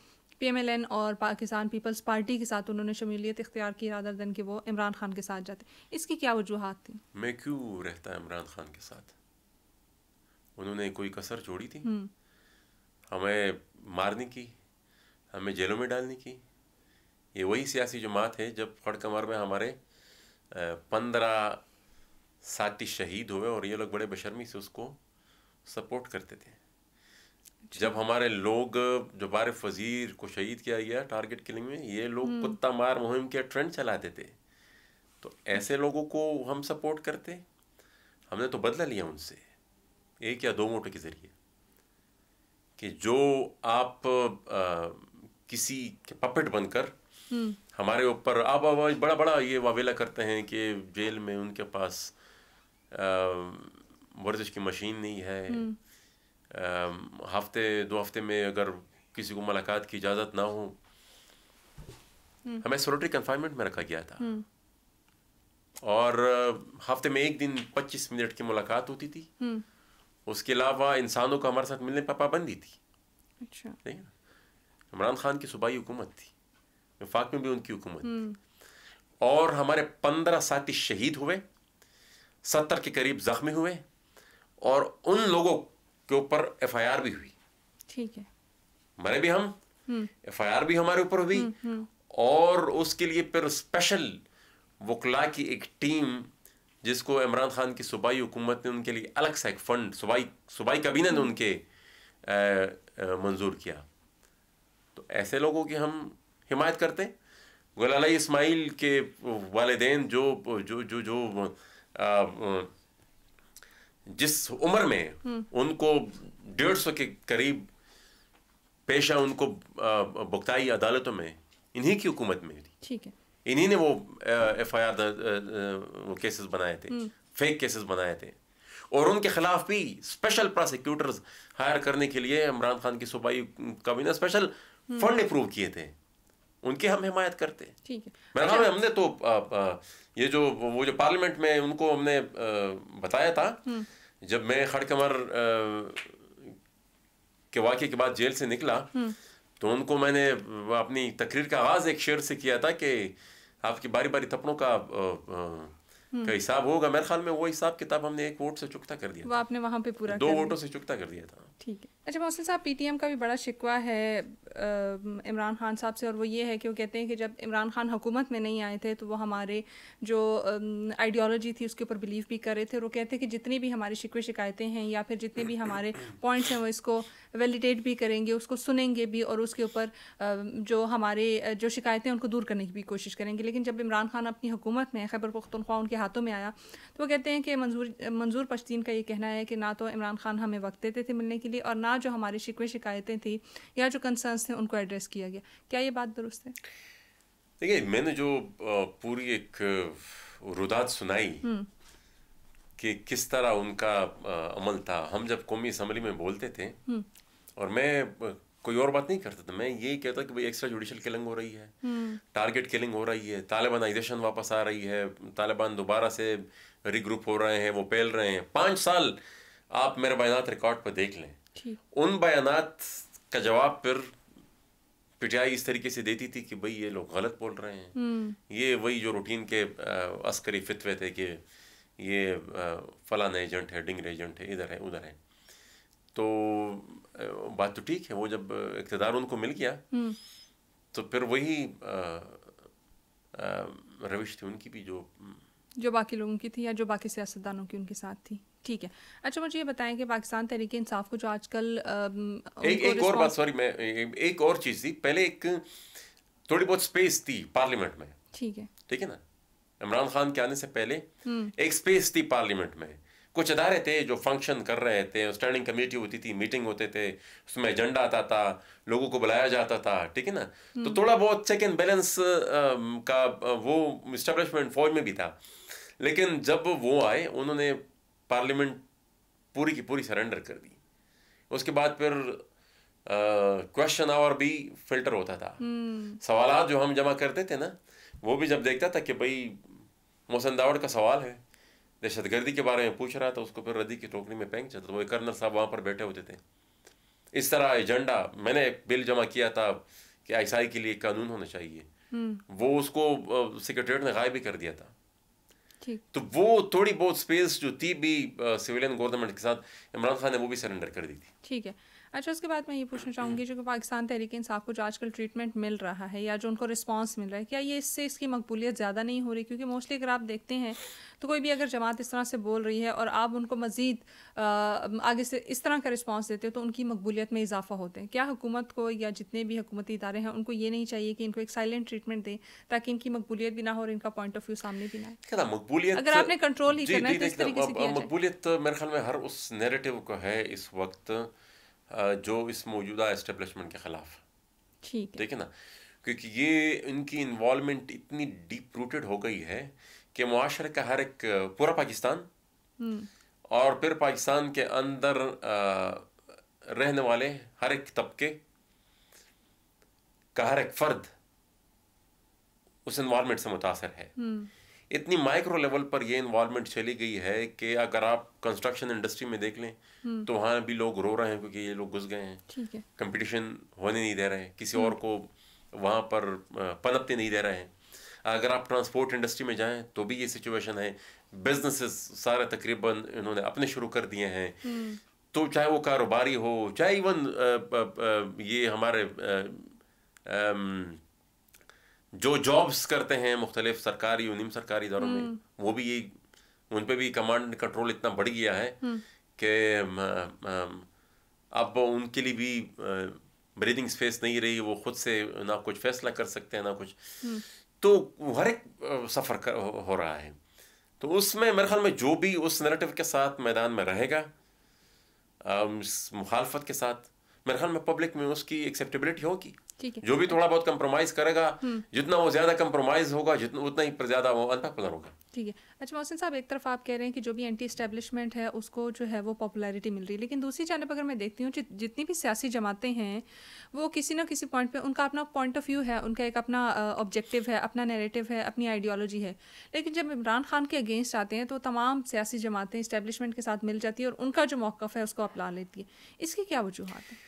PMLN और पाकिस्तान पीपल्स पार्टी के साथ उन्होंने शमूलियत इख्तियार की रादर देन कि वो इमरान खान के साथ जाते। इसकी क्या वजूहात थी? मैं क्यों रहता इमरान खान के साथ? उन्होंने कोई कसर छोड़ी थी हमें मारने की, हमें जेलों में डालने की? ये वही सियासी जमात है जब खड़कमर में हमारे 15 साथी शहीद हुए और ये लोग बड़े बेशर्मी से उसको सपोर्ट करते थे। जब हमारे लोग, जो बारिफ वजीर को शहीद किया गया टारगेट किलिंग में, ये लोग कुत्ता मार मुहिम के ट्रेंड चलाते थे। तो ऐसे लोगों को हम सपोर्ट करते? हमने तो बदला लिया उनसे 1 या 2 वोटों के जरिए, कि जो आप किसी के पपेट बनकर हमारे ऊपर अब बड़ा बड़ा ये वावेला करते हैं कि जेल में उनके पास वर्जिश की मशीन नहीं है, हफ्ते 2 हफ्ते में अगर किसी को मुलाकात की इजाज़त ना हो। हमें सोलिटरी कन्फाइनमेंट में रखा गया था और हफ्ते में 1 दिन 25 मिनट की मुलाकात होती थी। उसके अलावा इंसानों को हमारे साथ मिलने पर पाबंदी थी। अच्छा, ठीक है। इमरान खान की सूबाई हुकूमत थी, वफाक में भी उनकी हुकूमत थी, और हमारे 15 साथी शहीद हुए, 70 के करीब जख्मी हुए, और उन लोगों के ऊपर FIR भी हुई। ठीक है। मरे भी हम, FIR भी हमारे ऊपर हुई, और उसके लिए फिर स्पेशल वकला की एक टीम, जिसको इमरान खान की सूबाई हुकूमत ने उनके लिए अलग सा एक फंड सूबाई काबीना ने उनके मंजूर किया। तो ऐसे लोगों की हम हिमायत करते। गुलाला इस्माइल के वालिदैन जो जो जो जो जिस उम्र में उनको 150 के करीब पेशा उनको बुगताई अदालतों में इन्हीं की हुकूमत में थी। ठीक है। इन्हीं ने वो FIR केसेस बनाए थे, फेक केसेस बनाए थे, और उनके खिलाफ भी स्पेशल प्रोसिक्यूटर्स हायर करने के लिए इमरान खान की सूबाई काबीना स्पेशल फंड अप्रूव किए थे। उनकी हम हिमायत करते। ठीक है। मेरे ख्याल में हमने तो ये जो वो जो पार्लियामेंट में उनको हमने बताया था, जब मैं खड़कमर के वाक़े के बाद जेल से निकला, तो उनको मैंने अपनी तकरीर का आगाज़ एक शेर से किया था कि आपकी बारी बारी थप्पड़ों का हिसाब होगा। मेरे ख्याल में वो हिसाब किताब हमने 1 वोट से चुकता कर दिया, वो आपने वहाँ पे पूरा 2 वोटों से चुकता कर दिया था। ठीक है। अच्छा, मोहसिन साहब, PTM का भी बड़ा शिकवा है इमरान खान साहब से, और वो ये है कि वो कहते हैं कि जब इमरान खान हुकूमत में नहीं आए थे तो वो हमारे जो आइडियोलॉजी थी उसके ऊपर बिलीव भी कर रहे थे, और वो कहते हैं कि जितनी भी हमारी शिकवे शिकायतें हैं या फिर जितने भी हमारे पॉइंट्स हैं वो इसको वैलिडेट भी करेंगे, उसको सुनेंगे भी, और उसके ऊपर जो हमारे जो शिकायतें हैं उनको दूर करने की भी कोशिश करेंगे। लेकिन जब इमरान खान अपनी हुकूमत में खैबर पख्तूनख्वा उनके हाथों में आया तो वो कहते हैं कि मंजूर पश्तीन का ये कहना है कि ना तो इमरान खान हमें वक्त देते थे मिलने के लिए, और ना जो हमारी शिकवे शिकायतें थी या जो कंसर्न्स थे उनको एड्रेस किया गया। क्या ये बात दुरुस्त है? देखिए, मैंने जो पूरी एक रुदात सुनाई कि किस तरह उनका अमल था, हम जब कौमी असम्बली में बोलते थे, और मैं कोई और बात नहीं करता था, मैं यही कहता कि भाई एक्स्ट्रा जुडिशल किलिंग हो रही है, टारगेट किलिंग हो रही है, तालिबानाइजेशन वापस आ रही है, तालिबान दोबारा से रिग्रुप हो रहे हैं, वो फैल रहे हैं। 5 साल आप मेरे बयानात रिकॉर्ड पर देख लें, उन बयानात का जवाब फिर PTI इस तरीके से देती थी कि भाई ये लोग गलत बोल रहे हैं। ये वही जो रूटीन के अस्करी फितवे थे कि ये फलाना एजेंट है, डिंगर एजेंट है, इधर है उधर है। तो बात तो ठीक है, वो जब इक़्तिदार उनको मिल गया तो फिर वही रविश थी उनकी भी जो बाकी लोगों की थी या जो बाकी सियासतदानों की उनके साथ थी। ठीक है। अच्छा, मुझे ये बताएं कि पाकिस्तान तहरीक इंसाफ को जो आजकल एक और बात, सॉरी, मैं एक और चीज़ थी, पहले एक थोड़ी बहुत स्पेस थी पार्लियामेंट में। ठीक है। ठीक है ना, इमरान खान के आने से पहले एक स्पेस थी पार्लियामेंट में। कुछ अदारे थे जो फंक्शन कर रहे थे, स्टैंडिंग कमेटी होती थी, मीटिंग होते थे, उसमें एजेंडा आता था, लोगों को बुलाया जाता था, ठीक है ना। तो थोड़ा बहुत चेक एंड बैलेंस का वो इस्टेब्लिशमेंट फौज में भी था। लेकिन जब वो आए, उन्होंने पार्लियामेंट पूरी की पूरी सरेंडर कर दी। उसके बाद फिर क्वेश्चन आवर भी फिल्टर होता था। सवालात जो हम जमा करते थे ना, वो भी जब देखता था कि भाई मोहसिन दाऊद का सवाल है, दहशतगर्दी के बारे में पूछ रहा था, उसको फिर रद्दी की टोकरी में फेंक जाता। वो कर्नल साहब वहाँ पर बैठे होते थे। इस तरह एजेंडा, मैंने एक बिल जमा किया था कि आईएसआई के लिए कानून होना चाहिए, वो उसको सेक्रेटरीट ने गायब भी कर दिया था। तो वो थोड़ी बहुत स्पेस जो थी भी सिविलियन गवर्नमेंट के साथ, इमरान खान ने वो भी सरेंडर कर दी थी। ठीक है। अच्छा, उसके बाद मैं ये पूछना चाहूँगी, जो कि पाकिस्तान तहरीक इंसाफ को जो आजकल ट्रीटमेंट मिल रहा है या जो उनको रिस्पांस मिल रहा है, क्या ये इससे इसकी मकबूलियत ज़्यादा नहीं हो रही? क्योंकि मोस्टली अगर आप देखते हैं तो कोई भी अगर जमात इस तरह से बोल रही है और आप उनको मज़ीद आगे से इस तरह का रिस्पांस देते हो तो उनकी मकबूलियत में इजाफा होते हैं। क्या हुकूमत को या जितने भी हुकूमती इदारे हैं उनको ये नहीं चाहिए कि इनको एक साइलेंट ट्रीटमेंट दें ताकि इनकी मकबूलियत भी ना हो और इनका पॉइंट ऑफ व्यू सामने भी ना आए? मकबूलियत, अगर आपने कंट्रोल ही करना है तो इस तरीके से किया जाए। मकबूलियत मेरे ख्याल में हर उस नैरेटिव को है इस वक्त जो इस मौजूदा एस्टेब्लिशमेंट के खिलाफ, ठीक है ना। क्योंकि ये इनकी इन्वॉल्वमेंट इतनी डीप रूटेड हो गई है कि मुआशरे का हर एक, पूरा पाकिस्तान और फिर पाकिस्तान के अंदर रहने वाले हर एक तबके का हर एक फर्द उस इन्वॉल्वमेंट से मुतासर है। इतनी माइक्रो लेवल पर ये इन्वॉल्वमेंट चली गई है कि अगर आप कंस्ट्रक्शन इंडस्ट्री में देख लें तो वहाँ भी लोग रो रहे हैं क्योंकि ये लोग घुस गए हैं, कंपटीशन होने नहीं दे रहे हैं, किसी और को वहाँ पर पनपते नहीं दे रहे हैं। अगर आप ट्रांसपोर्ट इंडस्ट्री में जाएं तो भी ये सिचुएशन है। बिजनेसेस सारे तकरीबन इन्होंने अपने शुरू कर दिए हैं। तो चाहे वो कारोबारी हो, चाहे इवन ये हमारे जो जॉब्स करते हैं मुख्तलिफ सरकारी और निम सरकारी इदारों में, वो भी ये, उन पर भी कमांड कंट्रोल इतना बढ़ गया है कि अब उनके लिए भी ब्रीदिंग स्पेस नहीं रही। वो खुद से ना कुछ फैसला कर सकते हैं ना कुछ। तो हर एक सफ़र हो रहा है। तो उसमें मेरे ख्याल में जो भी उस नैरेटिव के साथ मैदान में रहेगा, मुखालफत के साथ, मेरे ख्याल में पब्लिक में उसकी एक्सेप्टेबिलिटी होगी। जो भी थोड़ा बहुत कंप्रोमाइज करेगा, जितना वो ज्यादा कंप्रोमाइज होगा जितना उतना ही ज्यादा वो अनपॉपुलर होगा। ठीक है। अच्छा मोहसिन साहब, एक तरफ आप कह रहे हैं कि जो भी एंटी एस्टेब्लिशमेंट है उसको जो है वो पॉपुलैरिटी मिल रही है, लेकिन दूसरी जानब अगर मैं देखती हूँ जितनी भी सियासी जमातें हैं वो किसी ना किसी पॉइंट पे उनका अपना पॉइंट ऑफ व्यू है, उनका एक अपना ऑब्जेक्टिव है, अपना नैरेटिव है, अपनी आइडियोलॉजी है। लेकिन जब इमरान खान के अगेंस्ट आते हैं तो तमाम सियासी जमातें इस्टेब्लिशमेंट के साथ मिल जाती है और उनका जो मौक़िफ़ है उसको अपना लेती है। इसकी क्या वजूहत है?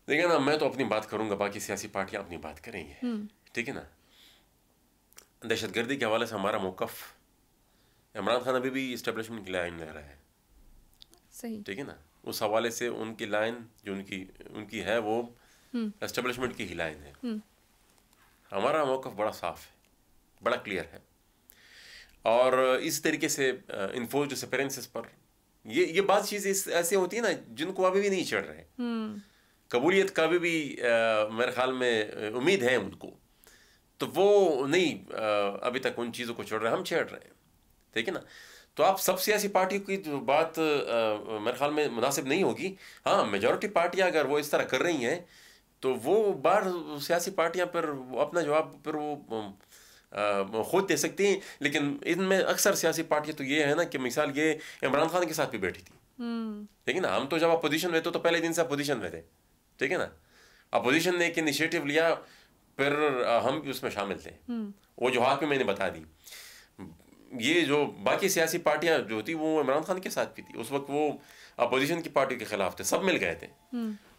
देखिए ना, मैं तो अपनी बात करूंगा, बाकी सियासी पार्टियां अपनी बात करेंगी, ठीक है ना। दहशतगर्दी के हवाले से हमारा मौक़िफ़, इमरान खान अभी भी इस्टेब्लिशमेंट की लाइन ले रहा है, सही, ठीक है ना। उस हवाले से उनकी लाइन जो उनकी है वो इस्टेब्लिशमेंट की ही लाइन है। हमारा मौक़िफ़ बड़ा साफ है, बड़ा क्लियर है। और इस तरीके से इन्फोर्स्ड डिसअपीयरेंसेस पर ये बात चीज़ें ऐसी होती है ना जिनको अभी भी नहीं चढ़ रहे। कबूलियत का भी मेरे ख्याल में उम्मीद है उनको, तो वो नहीं अभी तक उन चीज़ों को छोड़ रहे, हम छेड़ रहे हैं, ठीक है ना। तो आप सब सियासी पार्टियों की जो बात मेरे ख्याल में मुनासिब नहीं होगी। हाँ, मेजॉरिटी पार्टियां अगर वो इस तरह कर रही हैं तो वो बाहर सियासी पार्टियां पर अपना जवाब फिर वो खुद दे सकती हैं। लेकिन इनमें अक्सर सियासी पार्टियां तो ये है ना कि मिसाल ये इमरान खान के साथ भी बैठी थी, ठीक है ना। हम तो जब अपोजिशन में तो पहले दिन से अपोजिशन में थे, ठीक है ना। अपोजिशन ने एक इनिशिएटिव लिया, फिर हम भी उसमें शामिल थे। वो जो हाथ में मैंने बता दी, ये जो बाकी सियासी पार्टियां जो थी वो इमरान खान के साथ भी थी। उस वक्त वो अपोजिशन की पार्टी के खिलाफ थे, सब मिल गए थे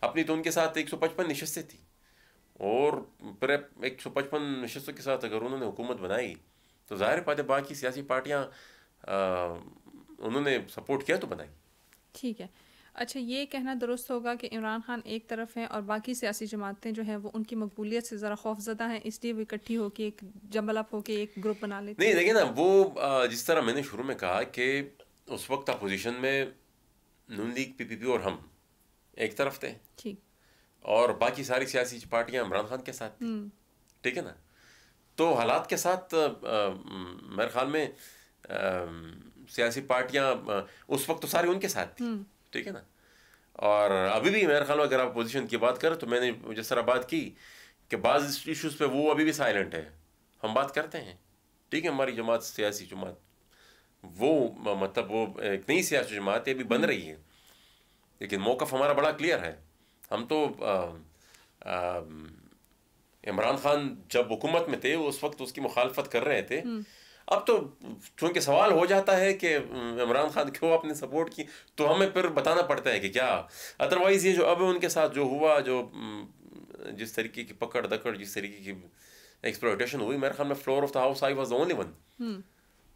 अपनी। तो उनके साथ 155 नशस्तें थी, और फिर 155 नशस्तों के साथ अगर उन्होंने हुकूमत बनाई तो ज़ाहिर बात है बाकी सियासी पार्टियां उन्होंने सपोर्ट किया तो बनाई। ठीक है। अच्छा, ये कहना दुरुस्त होगा कि इमरान खान एक तरफ हैं और बाकी सियासी जमातें जो हैं वो उनकी मकबूलियत से ज़रा खौफज़दा हैं, इसलिए वो इकट्ठी होकर एक जंबल अप होकर एक ग्रुप बना लेते नहीं, देखिए ना, वो जिस तरह मैंने शुरू में कहा कि उस वक्त अपोजिशन में नून लीग, पीपीपी और हम एक तरफ थे, ठीक, और बाकी सारी सियासी पार्टियां इमरान खान के साथ थी, ठीक है ना। तो हालात के साथ मेरे ख्याल में सियासी पार्टियां उस वक्त तो सारी उनके साथ थी, ठीक है ना। और अभी भी मेरे ख्याल में अगर आप अपोजिशन की बात करें तो मैंने जिस तरह बात की कि बाज़ इश्यूज़ पे वो अभी भी साइलेंट है, हम बात करते हैं, ठीक है। हमारी जमात सियासी जमात वो मतलब वो एक नई सियासी जमात है, अभी बन रही है, लेकिन मौक़िफ़ हमारा बड़ा क्लियर है। हम तो इमरान खान जब हुकूमत में थे उस वक्त उसकी मुखालफत कर रहे थे। अब तो चूंकि सवाल हो जाता है कि इमरान खान क्यों आपने सपोर्ट की, तो हमें फिर बताना पड़ता है कि क्या, अदरवाइज़ ये जो अब उनके साथ जो हुआ, जो जिस तरीके की पकड़ दकड़, जिस तरीके की एक्सप्लॉयटेशन हुई, मेरे ख्याल में floor of the house I was the only one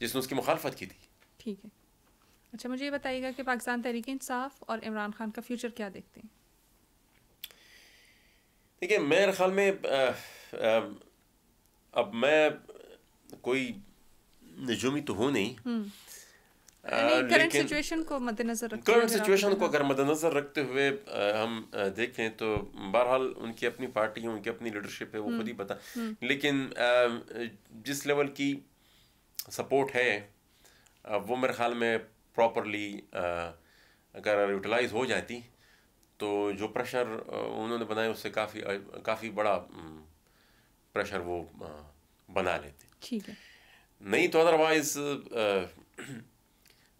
जिसने उसकी मुखालफत की थी। ठीक है, अच्छा मुझे ये बताइएगा कि पाकिस्तान तहरीक इंसाफ और इमरान खान का फ्यूचर क्या देखते हैं? देखिए मेरे ख्याल में अब मैं कोई नजूमी तो हूँ नहीं, करंट सिचुएशन को मद्देनजर रखते करंट सिचुएशन को अगर मद्देनजर रखते हुए हम देखें तो बहरहाल उनकी अपनी पार्टी है, उनकी अपनी लीडरशिप है, वो खुद ही पता। लेकिन जिस लेवल की सपोर्ट है वो मेरे ख्याल में प्रॉपरली अगर यूटिलाइज हो जाती तो जो प्रेशर उन्होंने बनाया उससे काफ़ी बड़ा प्रेशर वो बना लेते। ठीक है, नहीं तो अदरवाइज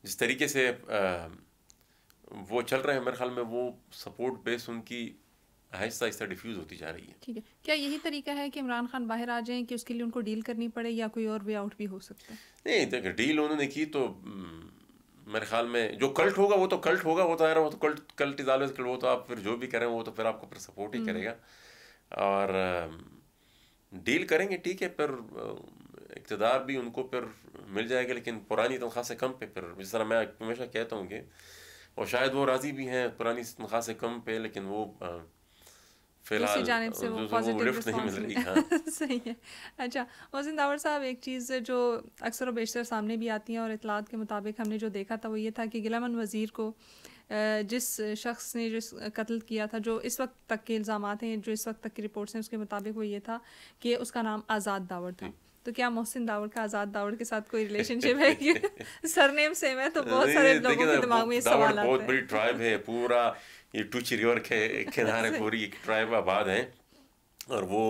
जिस तरीके से वो चल रहे हैं मेरे ख्याल में वो सपोर्ट बेस उनकी आहिस्ता आहिस्ता डिफ्यूज़ होती जा रही है। ठीक है, क्या यही तरीका है कि इमरान खान बाहर आ जाएं कि उसके लिए उनको डील करनी पड़े, या कोई और वे आउट भी हो सकता है? नहीं देखिए, डील उन्होंने की तो मेरे ख्याल में जो कल्ट होगा वो तो कल्ट होगा, वो तो यार वो तो कल्ट इज ऑलवेज कल्ट, वो तो आप फिर जो भी करें वो तो फिर आपको फिर सपोर्ट ही करेगा। और डील करेंगे ठीक है, फिर इक़्तिदार भी उनको फिर मिल जाएगा, लेकिन पुरानी तनख्वाह से कम पे, फिर जिस तरह मैं हमेशा कहता हूँ कि और शायद वो राज़ी भी हैं पुरानी तनख्वाह से कम पे, लेकिन वो फिलहाल जानिब से वो पॉजिटिव लिफ्ट नहीं मिल रही। हाँ सही है। अच्छा मोहसिन दावर साहब, एक चीज़ जो अक्सर व बेशतर सामने भी आती है और इतलात के मुताबिक हमने जो देखा था वो ये था कि गिलामन वज़ीर को जिस शख्स ने जिस कत्ल किया था, जो इस वक्त तक के इल्ज़ामात हैं, जो इस वक्त तक की रिपोर्ट्स हैं, उसके मुताबिक वो ये था कि उसका नाम आज़ाद दावर था। तो क्या मोहसिन दावर का आज़ाद दावर के साथ कोई रिलेशनशिप है कि सरनेम सेम है? तो बहुत सारे लोगों के दिमाग में ये सवाल आते हैं। बहुत बड़ी ट्राइब है, पूरा ये टूची रिवर के किनारे पूरी एक ट्राइब आबाद है, और वो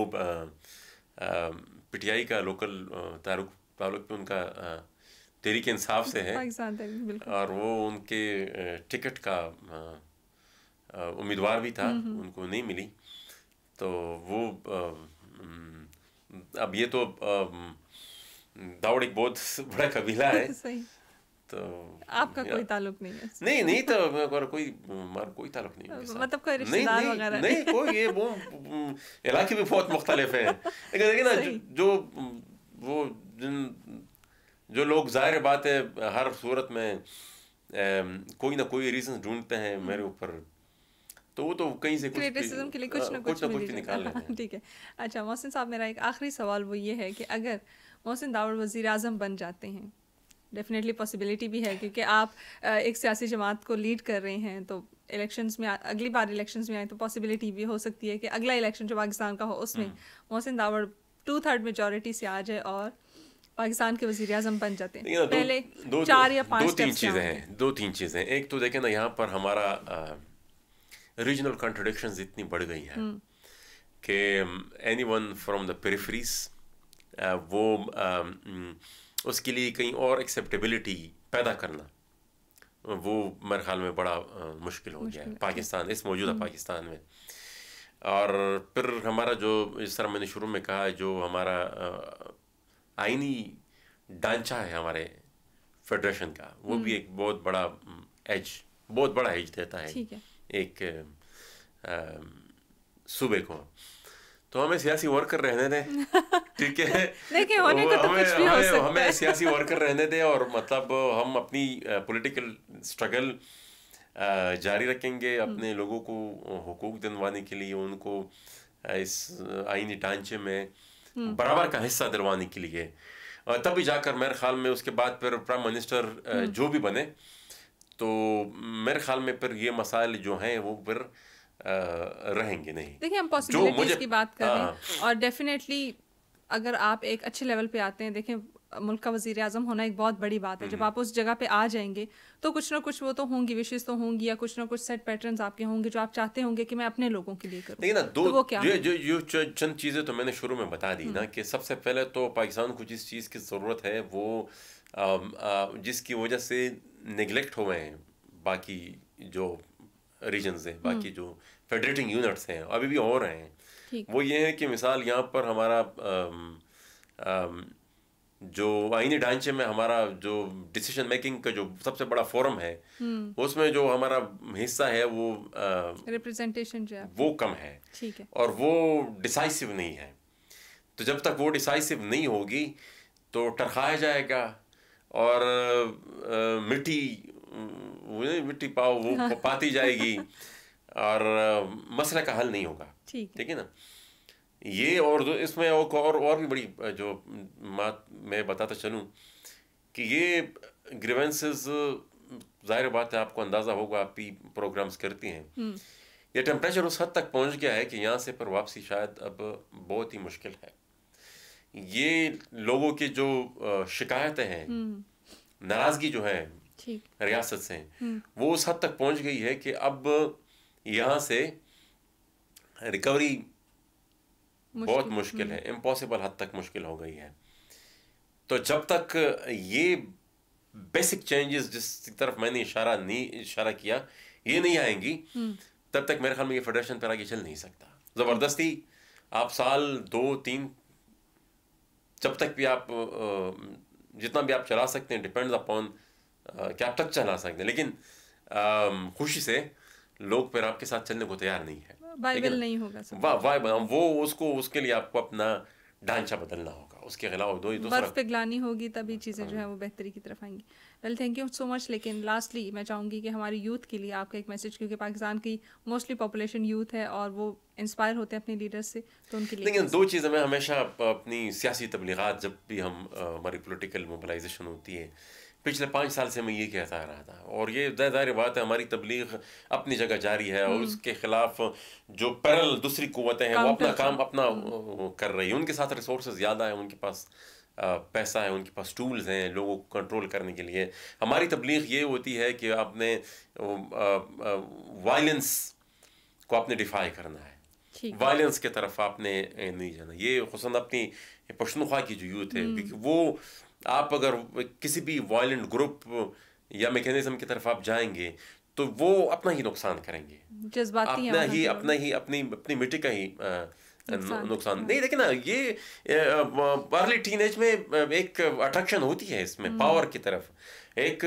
पीटीआई का लोकल ताल्लुक पे उनका तहरीक इंसाफ से है, और वो उनके टिकट का उम्मीदवार भी था, उनको नहीं मिली। तो वो अब ये तो दाऊद एक बहुत बड़ा कबीला है तो आपका कोई ताल्लुक नहीं है? नहीं तो कोई ताल्लुक नहीं है, मतलब कोई रिश्तेदार वगैरह नहीं कोई, ये वो इलाके भी बहुत मुख्तलिफ है। लेकिन देखिए ना, जो लोग, जाहिर बात है हर सूरत में कोई ना कोई रीजन ढूंढते हैं मेरे ऊपर, तो वो तो कहीं से क्रिटिसिज्म के लिए कुछ ना कुछ निकाल लेते हैं। ठीक है, अच्छा मोहसिन साहब, मेरा एक आखिरी सवाल वो ये है कि अगर मोहसिन दावर वज़ीर आज़म बन जाते हैं, डेफिनेटली पॉसिबिलिटी भी है क्योंकि आप एक सियासी जमात को लीड कर रहे हैं, तो इलेक्शंस में अगली बार इलेक्शंस में आए तो पॉसिबिलिटी भी हो सकती है कि अगला इलेक्शन जो पाकिस्तान का हो उसमें मोहसिन दावर 2/3 मेजॉरिटी से आ जाए और पाकिस्तान के वज़ीर आज़म बन जाते हैं। पहले 4 या 5 दो तीन चीज़ें। एक तो देखें ना, यहाँ पर हमारा रीजनल कॉन्ट्रडिक्शंस इतनी बढ़ गई हैं कि एनीवन फ्रॉम द पेरिफेरीज वो उसके लिए कहीं और एक्सेप्टेबिलिटी पैदा करना, वो मेरे ख्याल में बड़ा मुश्किल हो गया है पाकिस्तान, इस मौजूदा पाकिस्तान में। और फिर हमारा जो, जिस तरह मैंने शुरू में कहा, जो हमारा आईनी ढांचा है हमारे फेडरेशन का, वो भी एक बहुत बड़ा एज देता है एक सूबे को। तो हमें सियासी वर्कर रहने दें, ठीक है? देखिए होने को तो कुछ भी हो सकता है। हमें सियासी वर्कर रहने दें, और मतलब हम अपनी पॉलिटिकल स्ट्रगल जारी रखेंगे, अपने लोगों को हुकूक दिलवाने के लिए, उनको इस आईनी ढांचे में बराबर का हिस्सा दिलवाने के लिए। और तभी जाकर मेरे ख्याल में उसके बाद फिर प्राइम मिनिस्टर जो भी बने, तो मेरे ख्याल में फिर ये मसाइल जो हैं वो फिर रहेंगे नहीं। देखिए हम पॉसिबिलिटीज की बात कर रहे हैं, और डेफिनेटली अगर आप एक अच्छे लेवल पे आते हैं, देखें मुल्क का वज़ीर आज़म होना एक बहुत बड़ी बात है। जब आप उस जगह पे आ जाएंगे तो कुछ ना कुछ वो तो होंगी, विशेष तो होंगी, या कुछ ना कुछ सेट पैटर्न्स आपके होंगे जो आप चाहते होंगे कि मैं अपने लोगों के लिए करूं। लेकिन ना तो वो क्या जो चंद चीज़ें तो मैंने शुरू में बता दी ना, कि सबसे पहले तो पाकिस्तान को जिस चीज़ की ज़रूरत है वो जिसकी वजह से निगलेक्ट हुए हैं बाकी जो रीजन्स हैं, बाकी जो फेडरेटिंग यूनिट्स हैं अभी भी हो रहे हैं, वो ये है कि मिसाल यहाँ पर हमारा जो आईनी ढांचे में हमारा जो डिसीजन मेकिंग का जो सबसे बड़ा फोरम है, उसमें जो हमारा हिस्सा है वो रिप्रेजेंटेशन जो है वो कम है, ठीक है, और वो डिसाइसिव नहीं है। तो जब तक वो डिसाइसिव नहीं होगी तो टरखाया जाएगा और मिट्टी पाओ वो पाती जाएगी और मसला का हल नहीं होगा। ठीक है ना। ये और इसमें और भी बड़ी जो बात मैं बताता चलूँ कि ये ग्रीवेंसेस, जाहिर बात है आपको अंदाज़ा होगा, आप भी प्रोग्राम्स करती हैं, ये टेम्परेचर उस हद तक पहुंच गया है कि यहाँ से पर वापसी शायद अब बहुत ही मुश्किल है। ये लोगों की जो शिकायतें हैं, नाराज़गी जो है रियासत से, वो उस हद तक पहुंच गई है कि अब यहाँ से रिकवरी बहुत मुश्किल है, इम्पॉसिबल हद तक मुश्किल हो गई है। तो जब तक ये बेसिक चेंजेस जिस तरफ मैंने इशारा किया ये नहीं आएंगी, तब तक मेरे ख्याल में ये फेडरेशन पर आगे चल नहीं सकता। ज़बरदस्ती आप साल 2-3 जब तक भी आप जितना भी आप चला सकते हैं, डिपेंड्स अपॉन कि आप तक चला सकते हैं, लेकिन खुशी से लोग फिर आपके साथ चलने को तैयार नहीं है। बाइबल नहीं होगा वो उसके लिए आपको अपना ढांचा बदलना होगा, उसके खिलाफ बर्फ पिघलानी होगी, तभी चीज़ें जो है वो बेहतरी की तरफ आएंगी। Well, thank you so much. लेकिन लास्टली मैं चाहूँगी कि हमारी यूथ के लिए आपका एक मैसेज, क्योंकि पाकिस्तान की मोस्टली पॉपुलेशन यूथ है और वो इंस्पायर होते हैं अपने लीडर्स से, तो उनके लिए। लेकिन 2 चीज़ें मैं हमेशा अपनी सियासी तबलीगात, जब भी हमारी पॉलिटिकल मोबिलाइजेशन होती है, पिछले 5 साल से मैं ये कहता रहा था, और ये ज़ाहिर बात है हमारी तबलीग अपनी जगह जारी है, और उसके खिलाफ जो पैरेलल दूसरी कुव्वतें हैं वो अपना काम कर रही है। उनके साथ रिसोर्सेज ज़्यादा है, उनके पास पैसा है, उनके पास टूल्स हैं लोगों को कंट्रोल करने के लिए। हमारी तबलीग ये होती है कि आपने वायलेंस को आपने डिफाई करना है, वायलेंस की तरफ आपने नहीं जाना। ये खुसन अपनी पश्तूनख्वा की जो यूथ है, क्योंकि वो आप अगर किसी भी वायलेंट ग्रुप या मैकेनिज्म की तरफ आप जाएंगे तो वो अपना ही नुकसान करेंगे, अपनी मिट्टी का ही नुकसान नहीं। देखिए ना, ये अर्ली टीनेज में एक अट्रैक्शन होती है इसमें पावर की तरफ। एक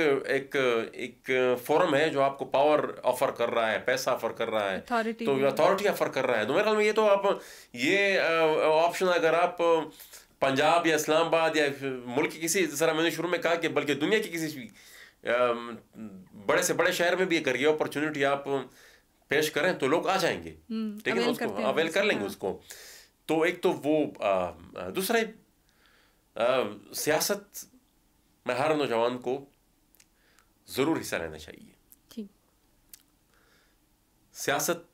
फोरम है जो आपको पावर ऑफर कर रहा है, पैसा ऑफर कर रहा है, तो अथॉरिटी ऑफर कर रहा है। तो मेरे ख्याल में ये तो आप ये ऑप्शन अगर आप पंजाब या इस्लामाबाद या मुल्क की किसी, जरा मैंने शुरू में कहा कि बल्कि दुनिया की किसी भी बड़े से बड़े शहर में भी अगर ये अपॉर्चुनिटी आप पेश करें तो लोग आ जाएंगे, ठीक है, उसको अवेल कर लेंगे उसको। तो एक तो वो दूसरा सियासत में हर नौजवान को जरूर हिस्सा लेना चाहिए। सियासत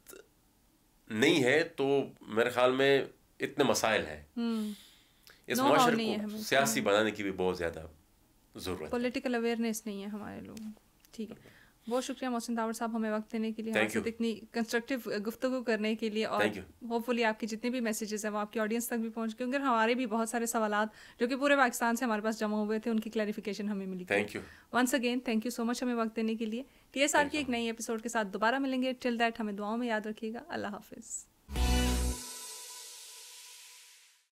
नहीं है तो मेरे ख्याल में इतने मसाइल हैं, इस माशरे को सियासी बनाने की भी बहुत ज़्यादा ज़रूरत है। पॉलिटिकल अवेयरनेस नहीं है हमारे लोगों। ठीक है, बहुत शुक्रिया मोहसिन दावर साहब हमें वक्त देने के लिए, हमारे साथ इतनी कंस्ट्रक्टिव गुफ्तगू करने के लिए, और होपफुली आपके जितने भी मैसेजेस हैं वो आपकी ऑडियंस तक भी पहुंच गए, क्योंकि हमारे भी बहुत सारे सवालात जो कि पूरे पाकिस्तान से हमारे पास जमा हुए थे उनकी क्लैरिफिकेशन हमें मिली। Thank you once again, thank you so much हमें वक्त देने के लिए। TSR की एक नई एपिसोड के साथ दोबारा मिलेंगे। टिल दैट हमें दुआओं में याद रखिएगा। अल्लाह हाफिज़।